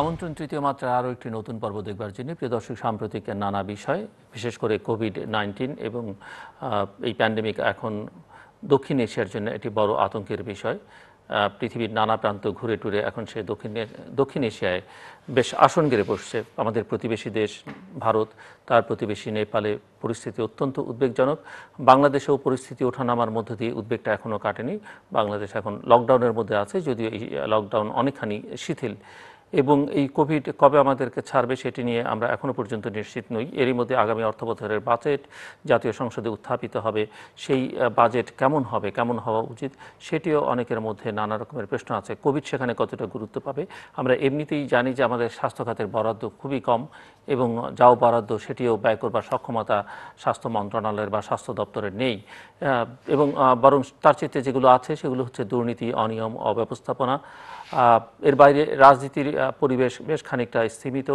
আমন্ত্রণ তৃতীয় মাত্রার আরও একটি নতুন পর্ব দেখবার জন্য প্রিয় দর্শক, সাম্প্রতিক নানা বিষয়, বিশেষ করে কোভিড-19 এবং এই প্যান্ডেমিক এখন দক্ষিণ এশিয়ার জন্য একটি বড় আতঙ্কের বিষয়। পৃথিবীর নানা প্রান্ত ঘুরে টুরে এখন সে দক্ষিণ এশিয়ায় বেশ আসন গেড়ে বসছে। আমাদের প্রতিবেশী দেশ ভারত, তার প্রতিবেশী নেপালে পরিস্থিতি অত্যন্ত উদ্বেগজনক। বাংলাদেশেও পরিস্থিতি ওঠানামার মধ্য দিয়ে উদ্বেগটা এখনও কাটেনি। বাংলাদেশ এখন লকডাউনের মধ্যে আছে, যদিও এই লকডাউন অনেকখানি শিথিল। এবং এই কোভিড কবে আমাদেরকে ছাড়বে সেটি নিয়ে আমরা এখনও পর্যন্ত নিশ্চিত নই। এরই মধ্যে আগামী অর্থবছরের বাজেট জাতীয় সংসদে উত্থাপিত হবে। সেই বাজেট কেমন হবে, কেমন হওয়া উচিত, সেটিও অনেকের মধ্যে নানা রকমের প্রশ্ন আছে। কোভিড সেখানে কতটা গুরুত্ব পাবে? আমরা এমনিতেই জানি যে আমাদের স্বাস্থ্য খাতের বরাদ্দ খুবই কম, এবং যাও বরাদ্দ সেটিও ব্যয় করবার সক্ষমতা স্বাস্থ্য মন্ত্রণালয়ের বা স্বাস্থ্য দপ্তরের নেই। এবং বরং তার চেয়ে যেগুলো আছে সেগুলো হচ্ছে দুর্নীতি, অনিয়ম, অব্যবস্থাপনা। এর বাইরে রাজনীতির পরিবেশ বেশ খানিকটা স্থিমিত,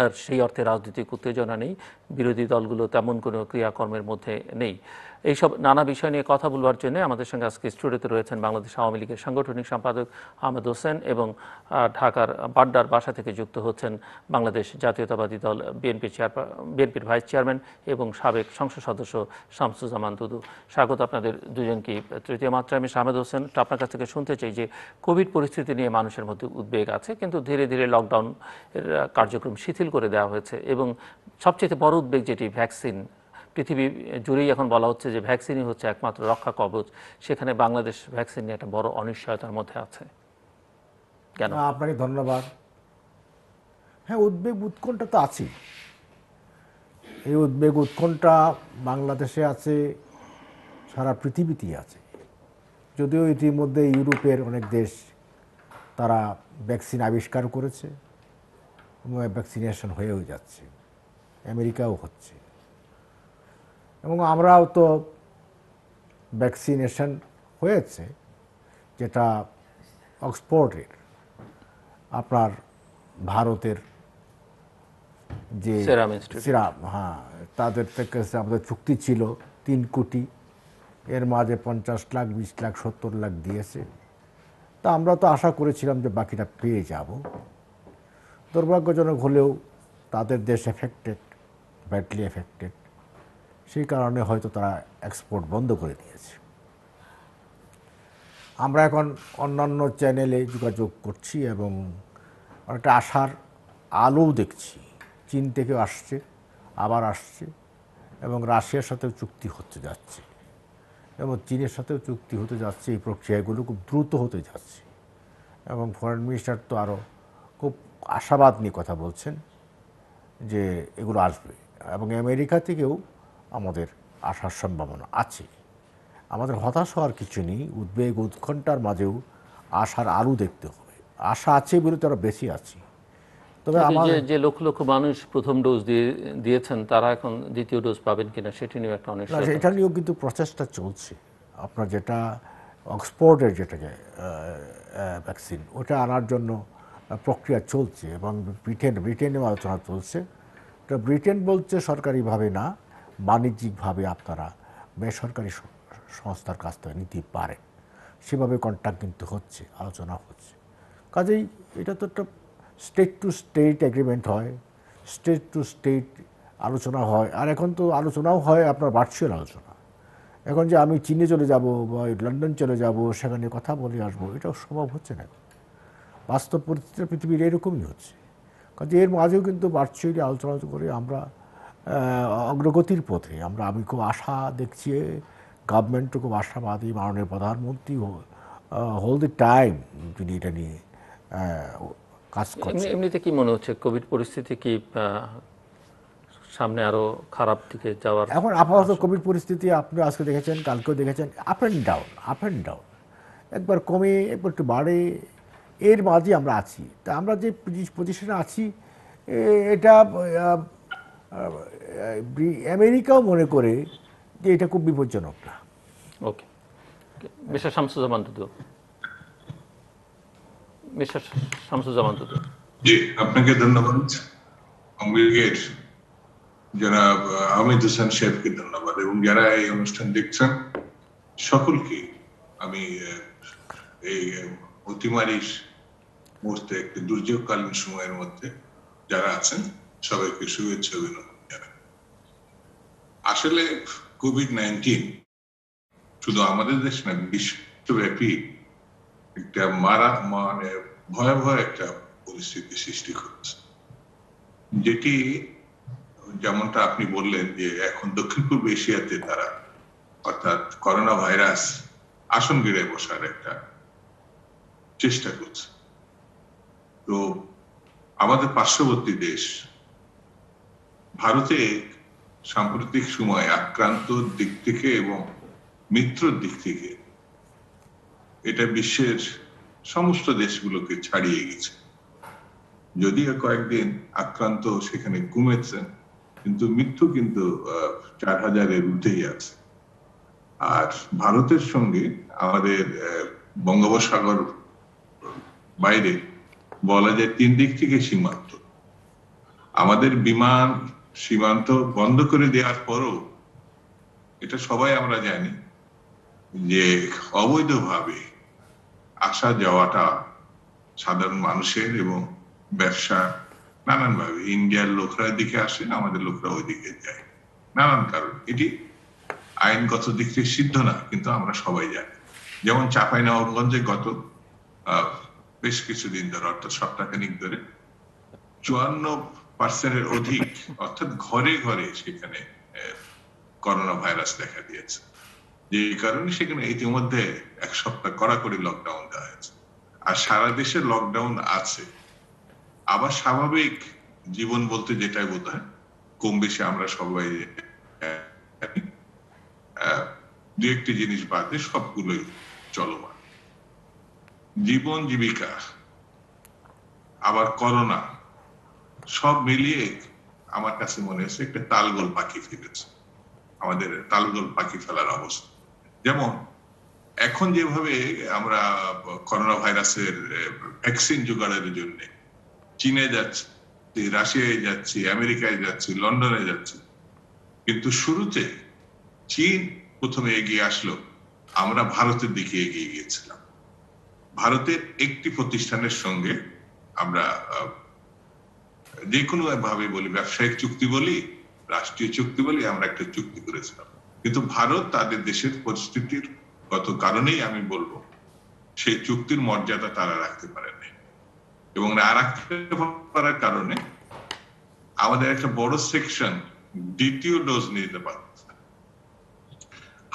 আর সেই অর্থে রাজনৈতিক উত্তেজনা নেই। বিরোধী দলগুলো তেমন কোনো ক্রিয়াকর্মের মধ্যে নেই। এইসব নানা বিষয় নিয়ে কথা বলবার জন্য আমাদের সঙ্গে আজকে স্টুডিওতে রয়েছেন বাংলাদেশ আওয়ামী লীগের সাংগঠনিক সম্পাদক আহমেদ হোসেন, এবং ঢাকার বাড্ডার বাসা থেকে যুক্ত হচ্ছেন বাংলাদেশ জাতীয়তাবাদী দল বিএনপির ভাইস চেয়ারম্যান এবং সাবেক সংসদ সদস্য শামসুজ্জামান দুদু। স্বাগত আপনাদের দুজনকে তৃতীয় মাত্রায়। আমি আহমেদ হোসেন, আপনার কাছ থেকে শুনতে চাই যে কোভিড পরিস্থিতি নিয়ে মানুষের মধ্যে উদ্বেগ আছে, কিন্তু ধীরে ধীরে লকডাউন কার্যক্রম শিথিল করে দেওয়া হয়েছে, এবং সবচেয়ে বড় উদ্বেগ যেটি ভ্যাকসিন। পৃথিবী জুড়েই এখন বলা হচ্ছে যে ভ্যাকসিনই হচ্ছে একমাত্র রক্ষা কবচ। সেখানে বাংলাদেশ ভ্যাকসিন নিয়ে একটা বড় অনিশ্চয়তার মধ্যে আছে। কেন? আপনাকে ধন্যবাদ। হ্যাঁ, উদ্বেগ উৎকণ্ঠা তো আছেই। এই উদ্বেগ উৎকণ্ঠা বাংলাদেশে আছে, সারা পৃথিবীতেই আছে। যদিও ইতিমধ্যে ইউরোপের অনেক দেশ তারা ভ্যাকসিন আবিষ্কার করেছে এবং ভ্যাকসিনেশন হয়েও যাচ্ছে, আমেরিকাও হচ্ছে, এবং আমরাও তো ভ্যাকসিনেশন হয়েছে, যেটা অক্সফোর্ডের আপনার ভারতের যে সিরাম, হ্যাঁ, তাদের থেকে আমাদের চুক্তি ছিল 3 কোটি, এর মাঝে 50 লাখ, 20 লাখ, 70 লাখ দিয়েছে। তা আমরা তো আশা করেছিলাম যে বাকিটা পেয়ে যাব। দুর্ভাগ্যজনক হলেও তাদের দেশ এফেক্টেড, ব্যাডলি এফেক্টেড, সেই কারণে হয়তো তারা এক্সপোর্ট বন্ধ করে দিয়েছে। আমরা এখন অন্যান্য চ্যানেলে যোগাযোগ করছি এবং একটা আশার আলো দেখছি। চীন থেকেও আসছে, আবার আসছে, এবং রাশিয়ার সাথেও চুক্তি হতে যাচ্ছে, এবং চীনের সাথেও চুক্তি হতে যাচ্ছে। এই প্রক্রিয়াগুলো খুব দ্রুত হতে যাচ্ছে, এবং ফরেন মিনিস্টার তো আরও খুব আশাবাদ নিয়ে কথা বলছেন যে এগুলো আসবে, এবং আমেরিকা থেকেও আমাদের আসার সম্ভাবনা আছে। আমাদের হতাশ হওয়ার কিছু নেই। উদ্বেগ উৎকণ্ঠার মাঝেও আশার আলো দেখতে হবে। আশা আছে বলে তো আরও বেশি আছি। তবে যে লক্ষ লক্ষ মানুষ প্রথম ডোজ দিয়েছেন তারা এখন দ্বিতীয় ডোজ পাবেন কিনা সেটি নিয়ে একটা অনিশ্চয়তা। এটা নিয়েও কিন্তু প্রচেষ্টা চলছে। আপনার যেটা অক্সফোর্ডের যেটা ভ্যাকসিন, ওটা আনার জন্য প্রক্রিয়া চলছে, এবং ব্রিটেনেও আলোচনা চলছে। তো ব্রিটেন বলছে সরকারিভাবে না, বাণিজ্যিকভাবে আপনারা বেসরকারি সংস্থার কাছ থেকে নিতে পারেন। সেভাবে কন্ট্যাক্ট কিন্তু হচ্ছে, আলোচনা হচ্ছে। কাজেই এটা তো একটা স্টেট টু স্টেট এগ্রিমেন্ট হয়, স্টেট টু স্টেট আলোচনা হয়। আর এখন তো আলোচনাও হয় আপনার ভার্চুয়াল আলোচনা। এখন যে আমি চীনে চলে যাব বা লন্ডন চলে যাব, সেখানে কথা বলে আসবো, এটাও সম্ভব হচ্ছে না। বাস্তব পরিস্থিতি পৃথিবীর এরকমই হচ্ছে। কাজে এর মাঝেও কিন্তু ভার্চুয়ালি আলোচনা করে আমরা অগ্রগতির পথে। আমি খুব আশা দেখছি, গভর্নমেন্টও খুব আশাবাদী, মাননীয় প্রধানমন্ত্রী হোল দি টাইম তিনি এটা নিয়ে কাজ করছেন। এমনিতে কি মনে হচ্ছে কোভিড পরিস্থিতি কি সামনে আরো খারাপ দিকে যাওয়ার? এখন আপাতত কোভিড পরিস্থিতি আপনি আজকে দেখেছেন, কালকেও দেখেছেন, আপ অ্যান্ড ডাউন, একবার কমে একবার একটু বাড়ে, এর মাঝে আমরা আছি। তা আমরা যে পজিশনে আছি, এটা আমেরিকাও মনে করে যে এটা খুব বিপজ্জনক না। ওকে, মিস্টার শামসুজ্জামান দুদু। জি, আপনাকে ধন্যবাদ। কংগ্রেগেট যারা আহমেদ হোসেন সাহেবকে ধন্যবাদ, এবং যারা এই অনুষ্ঠান দেখছেন সকলকে আমি এই অতিমারির মুহূর্তে একটি দুর্যোগকালীন সময়ের মধ্যে যারা আছেন সবাইকে শুভেচ্ছা অভিনন্দন জানাই। আসলে কোভিড-19 শুধু আমাদের দেশ না, বিশ্বব্যাপী একটা মানে ভয়াবহ একটা পরিস্থিতি সৃষ্টি করছে, যেটি যেমনটা আপনি বললেন যে এখন দক্ষিণ পূর্ব এশিয়াতে তারা অর্থাৎ করোনা ভাইরাস আসন গেড়ে বসার একটা চেষ্টা করছে। তো আমাদের পার্শ্ববর্তী দেশ ভারতে সাম্প্রতিক সময় আক্রান্ত দিক থেকে এবং মৃত্যুর দিক থেকে এটা বিশ্বের সমস্ত দেশগুলোকে ছাড়িয়ে গেছে। যদিও কয়েকদিন আক্রান্ত সেখানে কমেছে, কিন্তু মৃত্যু কিন্তু 4000-এর ঊর্ধ্বেই আছে। আর ভারতের সঙ্গে আমাদের বঙ্গোপসাগর বাইরে বলা যায় 3 দিক থেকে সীমান্ত। আমাদের বিমান সীমান্ত বন্ধ করে দেওয়ার পরও এটা সবাই আমরা জানি যে অবৈধভাবে আসা যাওয়াটা সাধারণ মানুষের এবং ব্যবসা নানানভাবে, ইন্ডিয়ার লোকরা এদিকে আসে, আমাদের লোকরা ওইদিকে যায়, নানান কারণ। এটি আইনগত দিক থেকে সিদ্ধ না, কিন্তু আমরা সবাই জানি। যেমন চাঁপাইনবাবগঞ্জে গত বেশ কিছুদিন ধরে, অর্থাৎ সপ্তাহখানিক ধরে 54% অধিক, অর্থাৎ ঘরে ঘরে সেখানে করোনা ভাইরাস দেখা দিয়েছে, যে কারণে সেখানে ইতিমধ্যে 1 সপ্তাহ কড়াকড়ি লকডাউন দেওয়া হয়েছে। আর সারা দেশে লকডাউন আছে। আবার স্বাভাবিক জীবন বলতে যেটাই বোধ হয়, কম বেশি আমরা সবাই দু একটি জিনিস বাদে সবগুলোই চলমান। জীবন জীবিকা আবার করোনা সব মিলিয়ে আমার কাছে মনে হচ্ছে একটা তালগোল পাখি ফেলেছে, আমাদের তালগোল পাখি ফেলার অবস্থা। যেমন এখন যেভাবে আমরা করোনা ভাইরাসের ভ্যাকসিন জোগাড়ের জন্য চীনে যাচ্ছি, রাশিয়ায় যাচ্ছি, আমেরিকায় যাচ্ছি, লন্ডনে যাচ্ছি, কিন্তু শুরুতে চীন প্রথমে এগিয়ে আসলো, আমরা ভারতের দিকে এগিয়ে গিয়েছিলাম। ভারতের একটি প্রতিষ্ঠানের সঙ্গে আমরা যে কোনো ভাবে বলি, ব্যবসায়িক চুক্তি বলি, রাষ্ট্রীয় চুক্তি বলি, আমরা একটা চুক্তি করেছিলাম। কিন্তু ভারত তাদের দেশের পরিস্থিতির গত কারণেই আমি বলবো সেই চুক্তির মর্যাদা তারা রাখতে পারেনি, এবং না রাখতে পারার কারণে আমাদের একটা বড় সেকশন দ্বিতীয় ডোজ নিতে পারছে।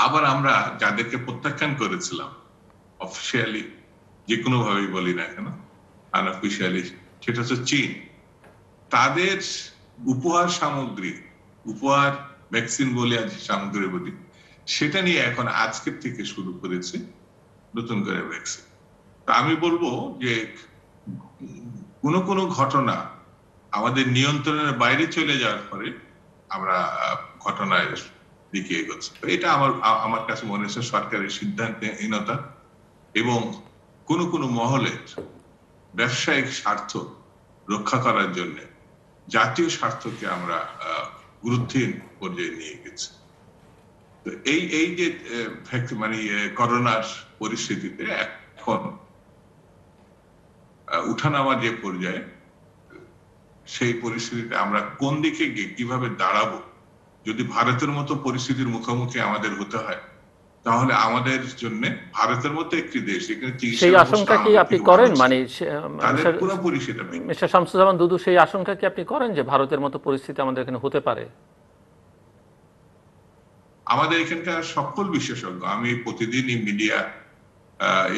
আবার আমরা যাদেরকে প্রত্যাখ্যান করেছিলাম অফিসিয়ালি, যে কোনো ভাবেই বলি না কেন, আনঅফিসিয়ালি, সেটা হচ্ছে চীন। তাদের উপহার সামগ্রী, উপহার ভ্যাকসিন বলি, আজ সামগ্রী বলি, সেটা নিয়ে এখন আজকের থেকে শুরু করেছে নতুন করে ভ্যাকসিন। তা আমি বলবো যে কোনো কোনো ঘটনা আমাদের নিয়ন্ত্রণের বাইরে চলে যাওয়ার পরে আমরা ঘটনার দিকে এগোচ্ছি। এটা আমার কাছে মনে হচ্ছে সরকারের সিদ্ধান্তহীনতা এবং কোনো কোনো মহলের ব্যবসায়িক স্বার্থ রক্ষা করার জন্য জাতীয় স্বার্থকে আমরা গুরুত্বহীন পর্যায়ে নিয়ে গেছি। তো এই যে মানে করোনার পরিস্থিতিতে এখন উঠানামার যে পর্যায়ে, সেই পরিস্থিতিতে আমরা কোন দিকে গিয়ে কিভাবে দাঁড়াবো, যদি ভারতের মতো পরিস্থিতির মুখোমুখি আমাদের হতে হয়, তাহলে আমাদের জন্য ভারতের মতো একটি দেশ, সেই আশঙ্কা কি আপনি করেন? মানে পুরোপুরি সেটা মিস্টার শামসুজ্জামান দুদু, সেই আশঙ্কা কি আপনি করেন যে ভারতের মতো পরিস্থিতি আমাদের এখানে হতে পারে? আমাদের এখানকার সকল বিশেষজ্ঞ, আমি প্রতিদিনই মিডিয়া,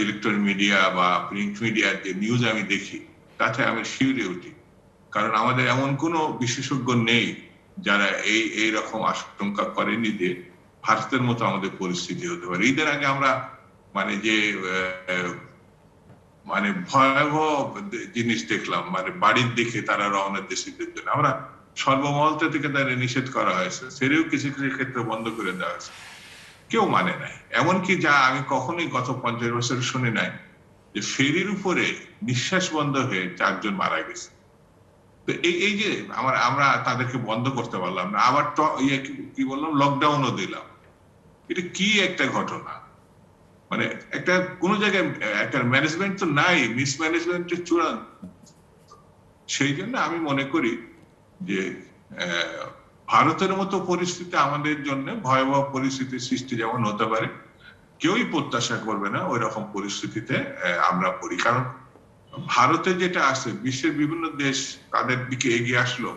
ইলেকট্রনিক মিডিয়া বা প্রিন্ট মিডিয়ার যে নিউজ আমি দেখি, তাতে আমি শিউরে উঠি। কারণ আমাদের এমন কোনো বিশেষজ্ঞ নেই যারা এই রকম আশঙ্কা করেনি যে ভারতের মতো আমাদের পরিস্থিতি হতে পারে। ঈদের আগে আমরা মানে যে মানে ভয়াবহ জিনিস দেখলাম, মানে বাড়ির দিকে তারা রওনা দেশিদের জন্য, আমরা সর্বমহল থেকে তাদের নিষেধ করা হয়েছে, সেরেও কিছু কিছু ক্ষেত্রে বন্ধ করে দেওয়া হয়েছে, কেউ মানে নাই। এমনকি যা আমি কখনোই গত 50 বছর শুনি নাই যে ফেরির উপরে নিঃশ্বাস বন্ধ হয়ে 4 জন মারা গেছে। তো এই যে আমরা তাদেরকে বন্ধ করতে পারলাম না, আবার কি বললাম, লকডাউনও দিলাম। এটা কি একটা ঘটনা! মানে একটা কোন জায়গায় একটা ম্যানেজমেন্ট তো নাই, মিসম্যানেজমেন্টের চূড়ান্ত। সেই জন্য আমি মনে করি যে ভারতের মতো পরিস্থিতি আমাদের জন্য ভয়াবহ পরিস্থিতির সৃষ্টি যেমন হতে পারে, কেউই প্রত্যাশা করবে না ওই রকম পরিস্থিতিতে আমরা পড়ি। কারণ ভারতে যেটা আছে, বিশ্বের বিভিন্ন দেশ তাদের দিকে এগিয়ে আসলো,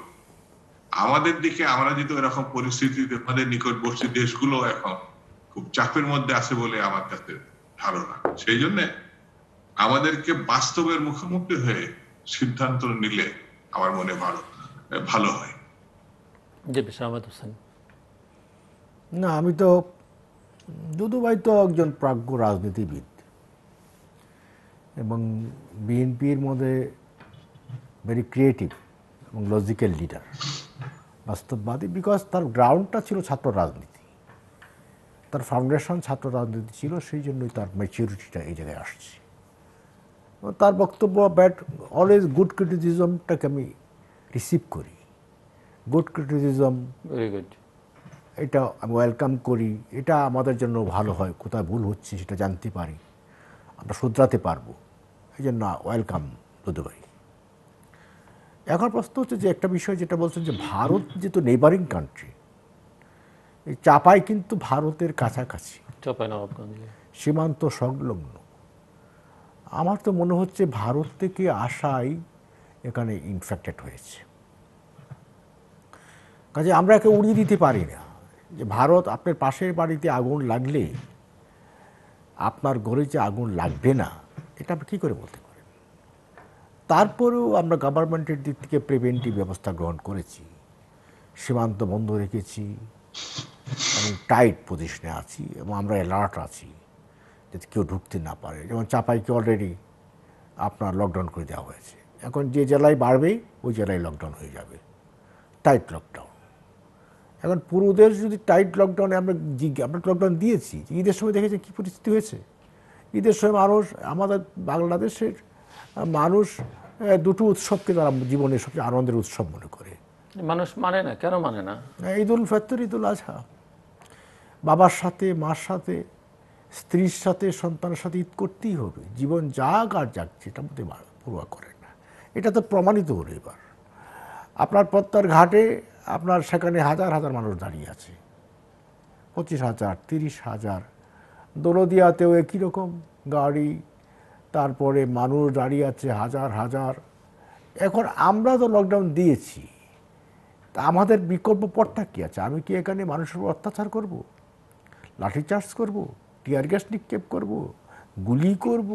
আমাদের দিকে আমরা যদি ওই রকম পরিস্থিতিতে, আমাদের নিকটবর্তী দেশগুলো এখন খুব চাপের মধ্যে আছে বলে আমার কাছে ধারণা। সেই জন্য আমাদেরকে বাস্তবের মুখোমুখি হয়ে সিদ্ধান্ত নিলে আমার মনে ভালো হয়। জি শাহাবাদ হোসেন। না, আমি তো দুদুভাই তো একজন প্রাজ্ঞ রাজনীতিবিদ এবং বিএনপির মধ্যে ভেরি ক্রিয়েটিভ এবং লজিক্যাল লিডার, বাস্তববাদী, বিকজ তার গ্রাউন্ডটা ছিল ছাত্র রাজনীতি, তার ফাউন্ডেশন ছাত্র রাজনীতি ছিল, সেই জন্যই তার ম্যাচিউরিটিটা এই জায়গায় আসছে। তার বক্তব্য ব্যাড, অলওয়েজ গুড ক্রিটিসিজমটাকে আমি রিসিভ করি, গুড ক্রিটিসিজম, ভেরি গুড, এটা আমি ওয়েলকাম করি। এটা আমাদের জন্য ভালো হয়, কোথায় ভুল হচ্ছে সেটা জানতে পারি, আমরা শুধরাতে পারবো, এই জন্য ওয়েলকাম দুদুভাই। এখন প্রশ্ন হচ্ছে যে একটা বিষয় যেটা বলছেন যে ভারত যেহেতু নেইবারিং কান্ট্রি, এই চাপাই কিন্তু ভারতের কাছাকাছি, চাঁপাইনবাবগঞ্জে সীমান্ত সংলগ্ন। আমার তো মনে হচ্ছে ভারত থেকে আসাই এখানে ইনফেক্টেড হয়েছে। কাজে আমরা একে উড়িয়ে দিতে পারি না যে ভারত, আপনার পাশের বাড়িতে আগুন লাগলে আপনার ঘরে যে আগুন লাগবে না, এটা আপনি কী করে বলতে পারেন? তারপরেও আমরা গভর্নমেন্টের দিক থেকে প্রিভেন্টিভ ব্যবস্থা গ্রহণ করেছি, সীমান্ত বন্ধ রেখেছি এবং টাইট পজিশনে আছি এবং আমরা অ্যালার্ট আছি যাতে কেউ ঢুকতে না পারে। যেমন চাপাইকে অলরেডি আপনার লকডাউন করে দেওয়া হয়েছে, এখন যে জেলায় বাড়বে ওই জেলায় লকডাউন হয়ে যাবে, টাইট লকডাউন। এখন পুরো দেশ যদি টাইট লকডাউনে আমরা লকডাউন দিয়েছি, ঈদের সময় দেখেছি কী পরিস্থিতি হয়েছে। ঈদের সময় মানুষ, আমাদের বাংলাদেশের মানুষ দুটো উৎসবকে তারা জীবনের সবচেয়ে আনন্দের উৎসব মনে করে। মানুষ মানে না, কেন মানে না? ঈদুল ফিতর, ঈদুল আজহা, বাবার সাথে, মার সাথে, স্ত্রীর সাথে, সন্তানের সাথে ঈদ করতেই হবে, জীবন যাক আর যাক, সেটার মধ্যে পড়ুয়া করে না। এটা তো প্রমাণিত হলো এবার। আপনার পদ্মার ঘাটে আপনার সেখানে হাজার হাজার মানুষ দাঁড়িয়ে আছে, 25,000, 30,000। দৌলদিয়াতেও একই রকম গাড়ি, তারপরে মানুষ দাঁড়িয়ে আছে হাজার হাজার। এখন আমরা তো লকডাউন দিয়েছি, তা আমাদের বিকল্প পথটা কী আছে? আমি কি এখানে মানুষের উপর অত্যাচার করব, লাঠিচার্জ করব, টিয়ার গ্যাস নিক্ষেপ করব, গুলি করব?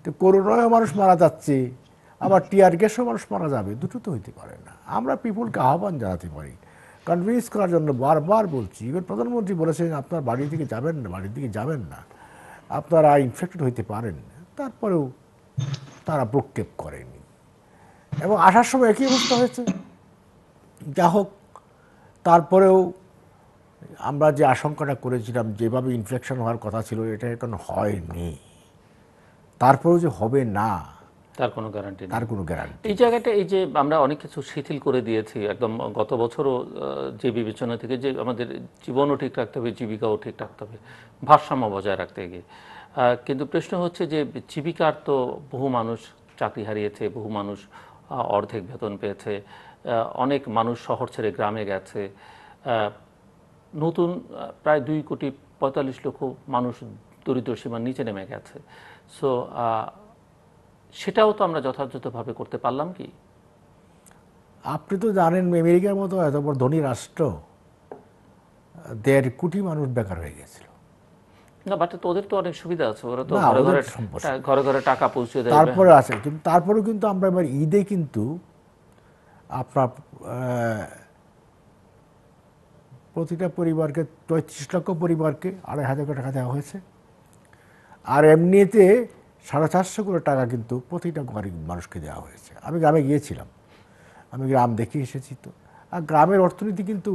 তো করোনায় মানুষ মারা যাচ্ছে, আবার টিয়ার গ্যাসও মানুষ মারা যাবে, দুটো তো হইতে পারে না। আমরা পিপুলকে আহ্বান জানাতে পারি, কনভিন্স করার জন্য বারবার বলছি। এবার প্রধানমন্ত্রী বলেছেন আপনার বাড়ি থেকে যাবেন না, বাড়ির দিকে যাবেন না, আপনারা ইনফেক্টেড হইতে পারেন। তারপরেও তারা প্রক্ষেপ করেনি এবং আসার সময় একই অবস্থা হয়েছে। যা হোক, তারপরেও আমরা যে আশঙ্কাটা করেছিলাম, যেভাবে ইনফেকশন হওয়ার কথা ছিল, এটা এখন হয়নি। তারপরেও যে হবে না তার কোনো গ্যারান্টি নেই, তার কোনো গ্যারান্টি। এই জায়গাটা, এই যে আমরা অনেক কিছু শিথিল করে দিয়েছি একদম গত বছরও, যে বিবেচনা থেকে যে আমাদের জীবনও ঠিক রাখতে হবে, জীবিকাও ঠিক রাখতে হবে, ভারসাম্য বজায় রাখতে গিয়ে। কিন্তু প্রশ্ন হচ্ছে যে জীবিকার তো বহু মানুষ চাকরি হারিয়েছে, বহু মানুষ অর্ধেক বেতন পেয়েছে, অনেক মানুষ শহর ছেড়ে গ্রামে গেছে, নতুন প্রায় 2,45,00,000 মানুষ দরিদ্র সীমার নিচে নেমে গেছে। সো সেটাও তো আমরা যথাযথভাবে করতে পারলাম কি? আপনি তো জানেন আমেরিকার মতো এত বড় ধনী রাষ্ট্র, 1.5 কোটি মানুষ বেকার হয়ে গেছিল। না, বাট ওদের তো অনেক সুবিধা আছে, ওরা তো না, ঘরে ঘরে ওদের সমস্যা। ঘরে ঘরে টাকা পৌঁছে দেয়। তারপরে আছে, কিন্তু তারপরেও কিন্তু আমরা এবার ঈদে কিন্তু আপনার প্রতিটা পরিবারকে 35 লক্ষ পরিবারকে 2,500 টাকা দেওয়া হয়েছে। আর এমনিতে 450 করে টাকা কিন্তু প্রতিটা গরিব মানুষকে দেওয়া হয়েছে। আমি গ্রামে গিয়েছিলাম, আমি গ্রাম দেখে এসেছি তো। আর গ্রামের অর্থনীতি কিন্তু,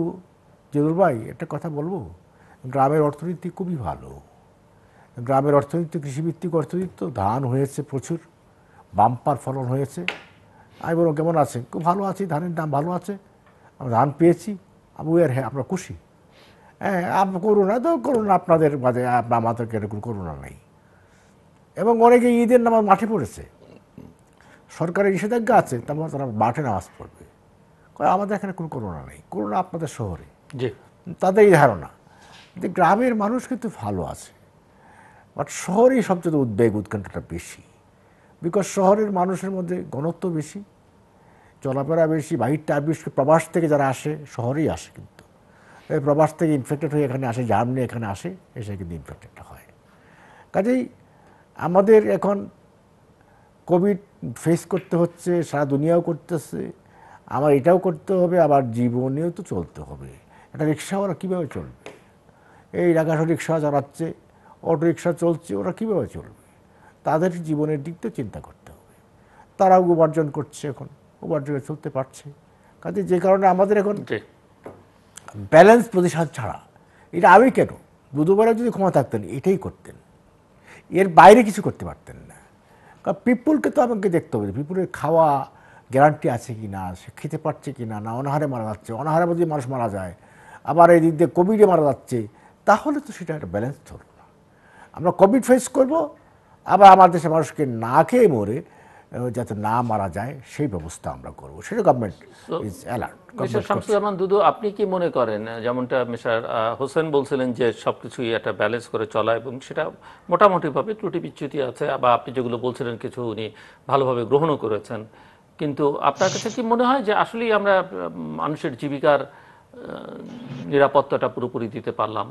জেদুল ভাই একটা কথা বলবো, গ্রামের অর্থনীতি খুবই ভালো। গ্রামের অর্থনীতি কৃষিভিত্তিক অর্থনীতি, তো ধান হয়েছে প্রচুর, বাম্পার ফলন হয়েছে। আমি বলবো কেমন আছে? খুব ভালো আছি, ধানের দাম ভালো আছে, আমরা ধান পেয়েছি, আমি হ্যাঁ আমরা খুশি। হ্যাঁ, করোনা তো করোনা আপনাদের মাঝে, আমাদের এরকম করোনা নেই। এবং অনেকে ঈদের নামাজ মাঠে পড়েছে, সরকারের নিষেধাজ্ঞা আছে, তারপর তারা মাঠে নামাজ পড়বে। আমাদের এখানে কোনো করোনা নেই, করোনা আপনাদের শহরে, জি। তাদের এই ধারণা। যে গ্রামের মানুষ কিন্তু ভালো আছে, বাট শহরেই সবচেয়ে উদ্বেগ উৎকণ্ঠাটা বেশি। বিকজ শহরের মানুষের মধ্যে ঘনত্ব বেশি, চলাফেরা বেশি, বাহিরটা বিশেষ করে প্রবাস থেকে যারা আসে শহরেই আসে, কিন্তু এই প্রবাস থেকে ইনফেক্টেড হয়ে এখানে আসে, জার্ম নিয়ে এখানে আসে, এসে কিন্তু ইনফেক্টেডটা হয়। কাজেই আমাদের এখন কোভিড ফেস করতে হচ্ছে, সারা দুনিয়াও করতেছে, আমার এটাও করতে হবে, আবার জীবনেও তো চলতে হবে। একটা রিক্সাওয়ালা কীভাবে চলবে? এই ঢাকা রিক্সা চালাচ্ছে, অটো রিক্সা চলছে, ওরা কীভাবে চলবে? তাদের জীবনের দিক তো চিন্তা করতে হবে। তারাও উপার্জন করছে, এখন উপার্জনে চলতে পারছে। কাজে যে কারণে আমাদের এখন জি। ব্যালেন্স প্রতিষ্ঠান ছাড়া, এটা আমি কেন, বুধবারে যদি ক্ষমা থাকতেন এটাই করতেন, এর বাইরে কিছু করতে পারতেন না। কারণ পিপুলকে তো আমাকে দেখতে হবে, পিপুলের খাওয়া গ্যারান্টি আছে কি না, সে খেতে পারছে কি না, না অনাহারে মারা যাচ্ছে, অনাহারে যদি মানুষ মারা যায়, আবার এই দিক দিয়ে কোভিডে মারা যাচ্ছে, তাহলে তো সেটা একটা ব্যালেন্স হলো না। আমরা কোভিড ফেস করব, আবার আমার দেশের মানুষকে না খেয়ে মরে যাতে না মারা যায় সেই ব্যবস্থা আমরা করব, সেটা government is alert. Mister Shamsuzzaman Dudu, আপনি কি মনে করেন, যেমনটা মিস্টার হোসেন বলছিলেন যে সবকিছুই একটা ব্যালেন্স করে চলা, এবং সেটা মোটামুটিভাবে ত্রুটি বিচ্যুতি আছে, বা আপনি যেগুলো বলছিলেন কিছু উনি ভালোভাবে গ্রহণও করেছেন, কিন্তু আপনার কাছে কি মনে হয় যে আসলেই আমরা মানুষের জীবিকার নিরাপত্তাটা পুরোপুরি দিতে পারলাম?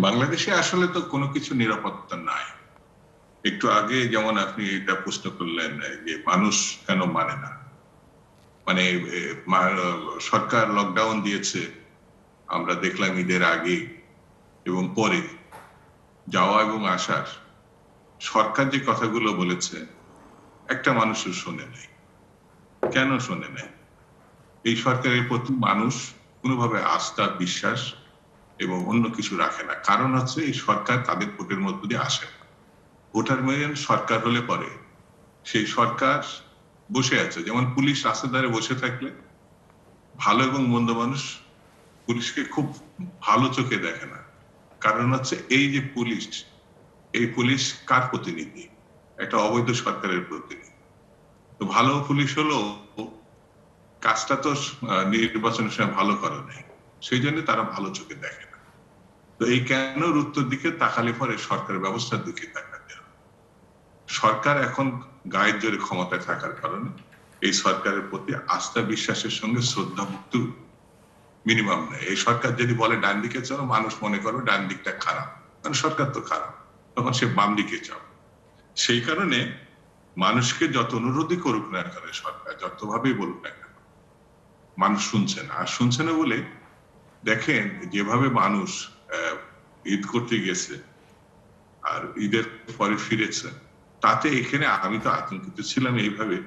বাংলাদেশে আসলে তো কোনো কিছু নিরাপত্তা নাই। একটু আগে যেমন আপনি এটা প্রশ্ন করলেন যে মানুষ কেন মানে না, মানে সরকার লকডাউন দিয়েছে, আমরা দেখলাম ঈদের আগে এবং পরে যাওয়া এবং আসার সরকার যে কথাগুলো বলেছে একটা মানুষও শোনে নাই। কেন শোনে নাই? এই সরকারের প্রতি মানুষ কোনোভাবে আস্থা, বিশ্বাস এবং অন্য কিছু রাখে না। কারণ হচ্ছে এই সরকার তাদের ভোটের মধ্য দিয়ে আসে না। ভোটার মেন সরকার হলে পরে সেই সরকার বসে আছে, যেমন পুলিশ রাস্তার ধারে বসে থাকলে ভালো এবং মন্দ মানুষ পুলিশকে খুব ভালো চোখে দেখে না। কারণ হচ্ছে এই যে পুলিশ, এই পুলিশ কার প্রতিনিধি? একটা অবৈধ সরকারের প্রতিনিধি। তো ভালো পুলিশ হলো কাজটা তো নির্বাচনের সময় ভালো করে নাই, সেই জন্য তারা ভালো চোখে দেখে না। তো এই কেনর উত্তর দিকে তাকালে পরে সরকারের ব্যবস্থার দিকে তাকাতে হবে। সরকার এখন গায়ের জোরে ক্ষমতায় থাকার কারণে এই সরকারের প্রতি আস্থা বিশ্বাসের সঙ্গে শ্রদ্ধা ভক্তি মিনিমাম নেই। এই সরকার যদি বলে ডান দিকে চলো, মানুষ মনে করবে ডান দিকটা খারাপ, কারণ সরকার তো খারাপ, তখন সে বাম দিকে যাও। সেই কারণে মানুষকে যত অনুরোধই করুক না কেন সরকার, যতভাবেই বলুক না কেন, মানুষ শুনছে না। আর শুনছে না বলে দেখেন যেভাবে মানুষ ঈদ করতে গেছে আর ঈদের পরে ফিরেছে, তাতে এখানে আমি তো আতঙ্কিত ছিলাম এইভাবে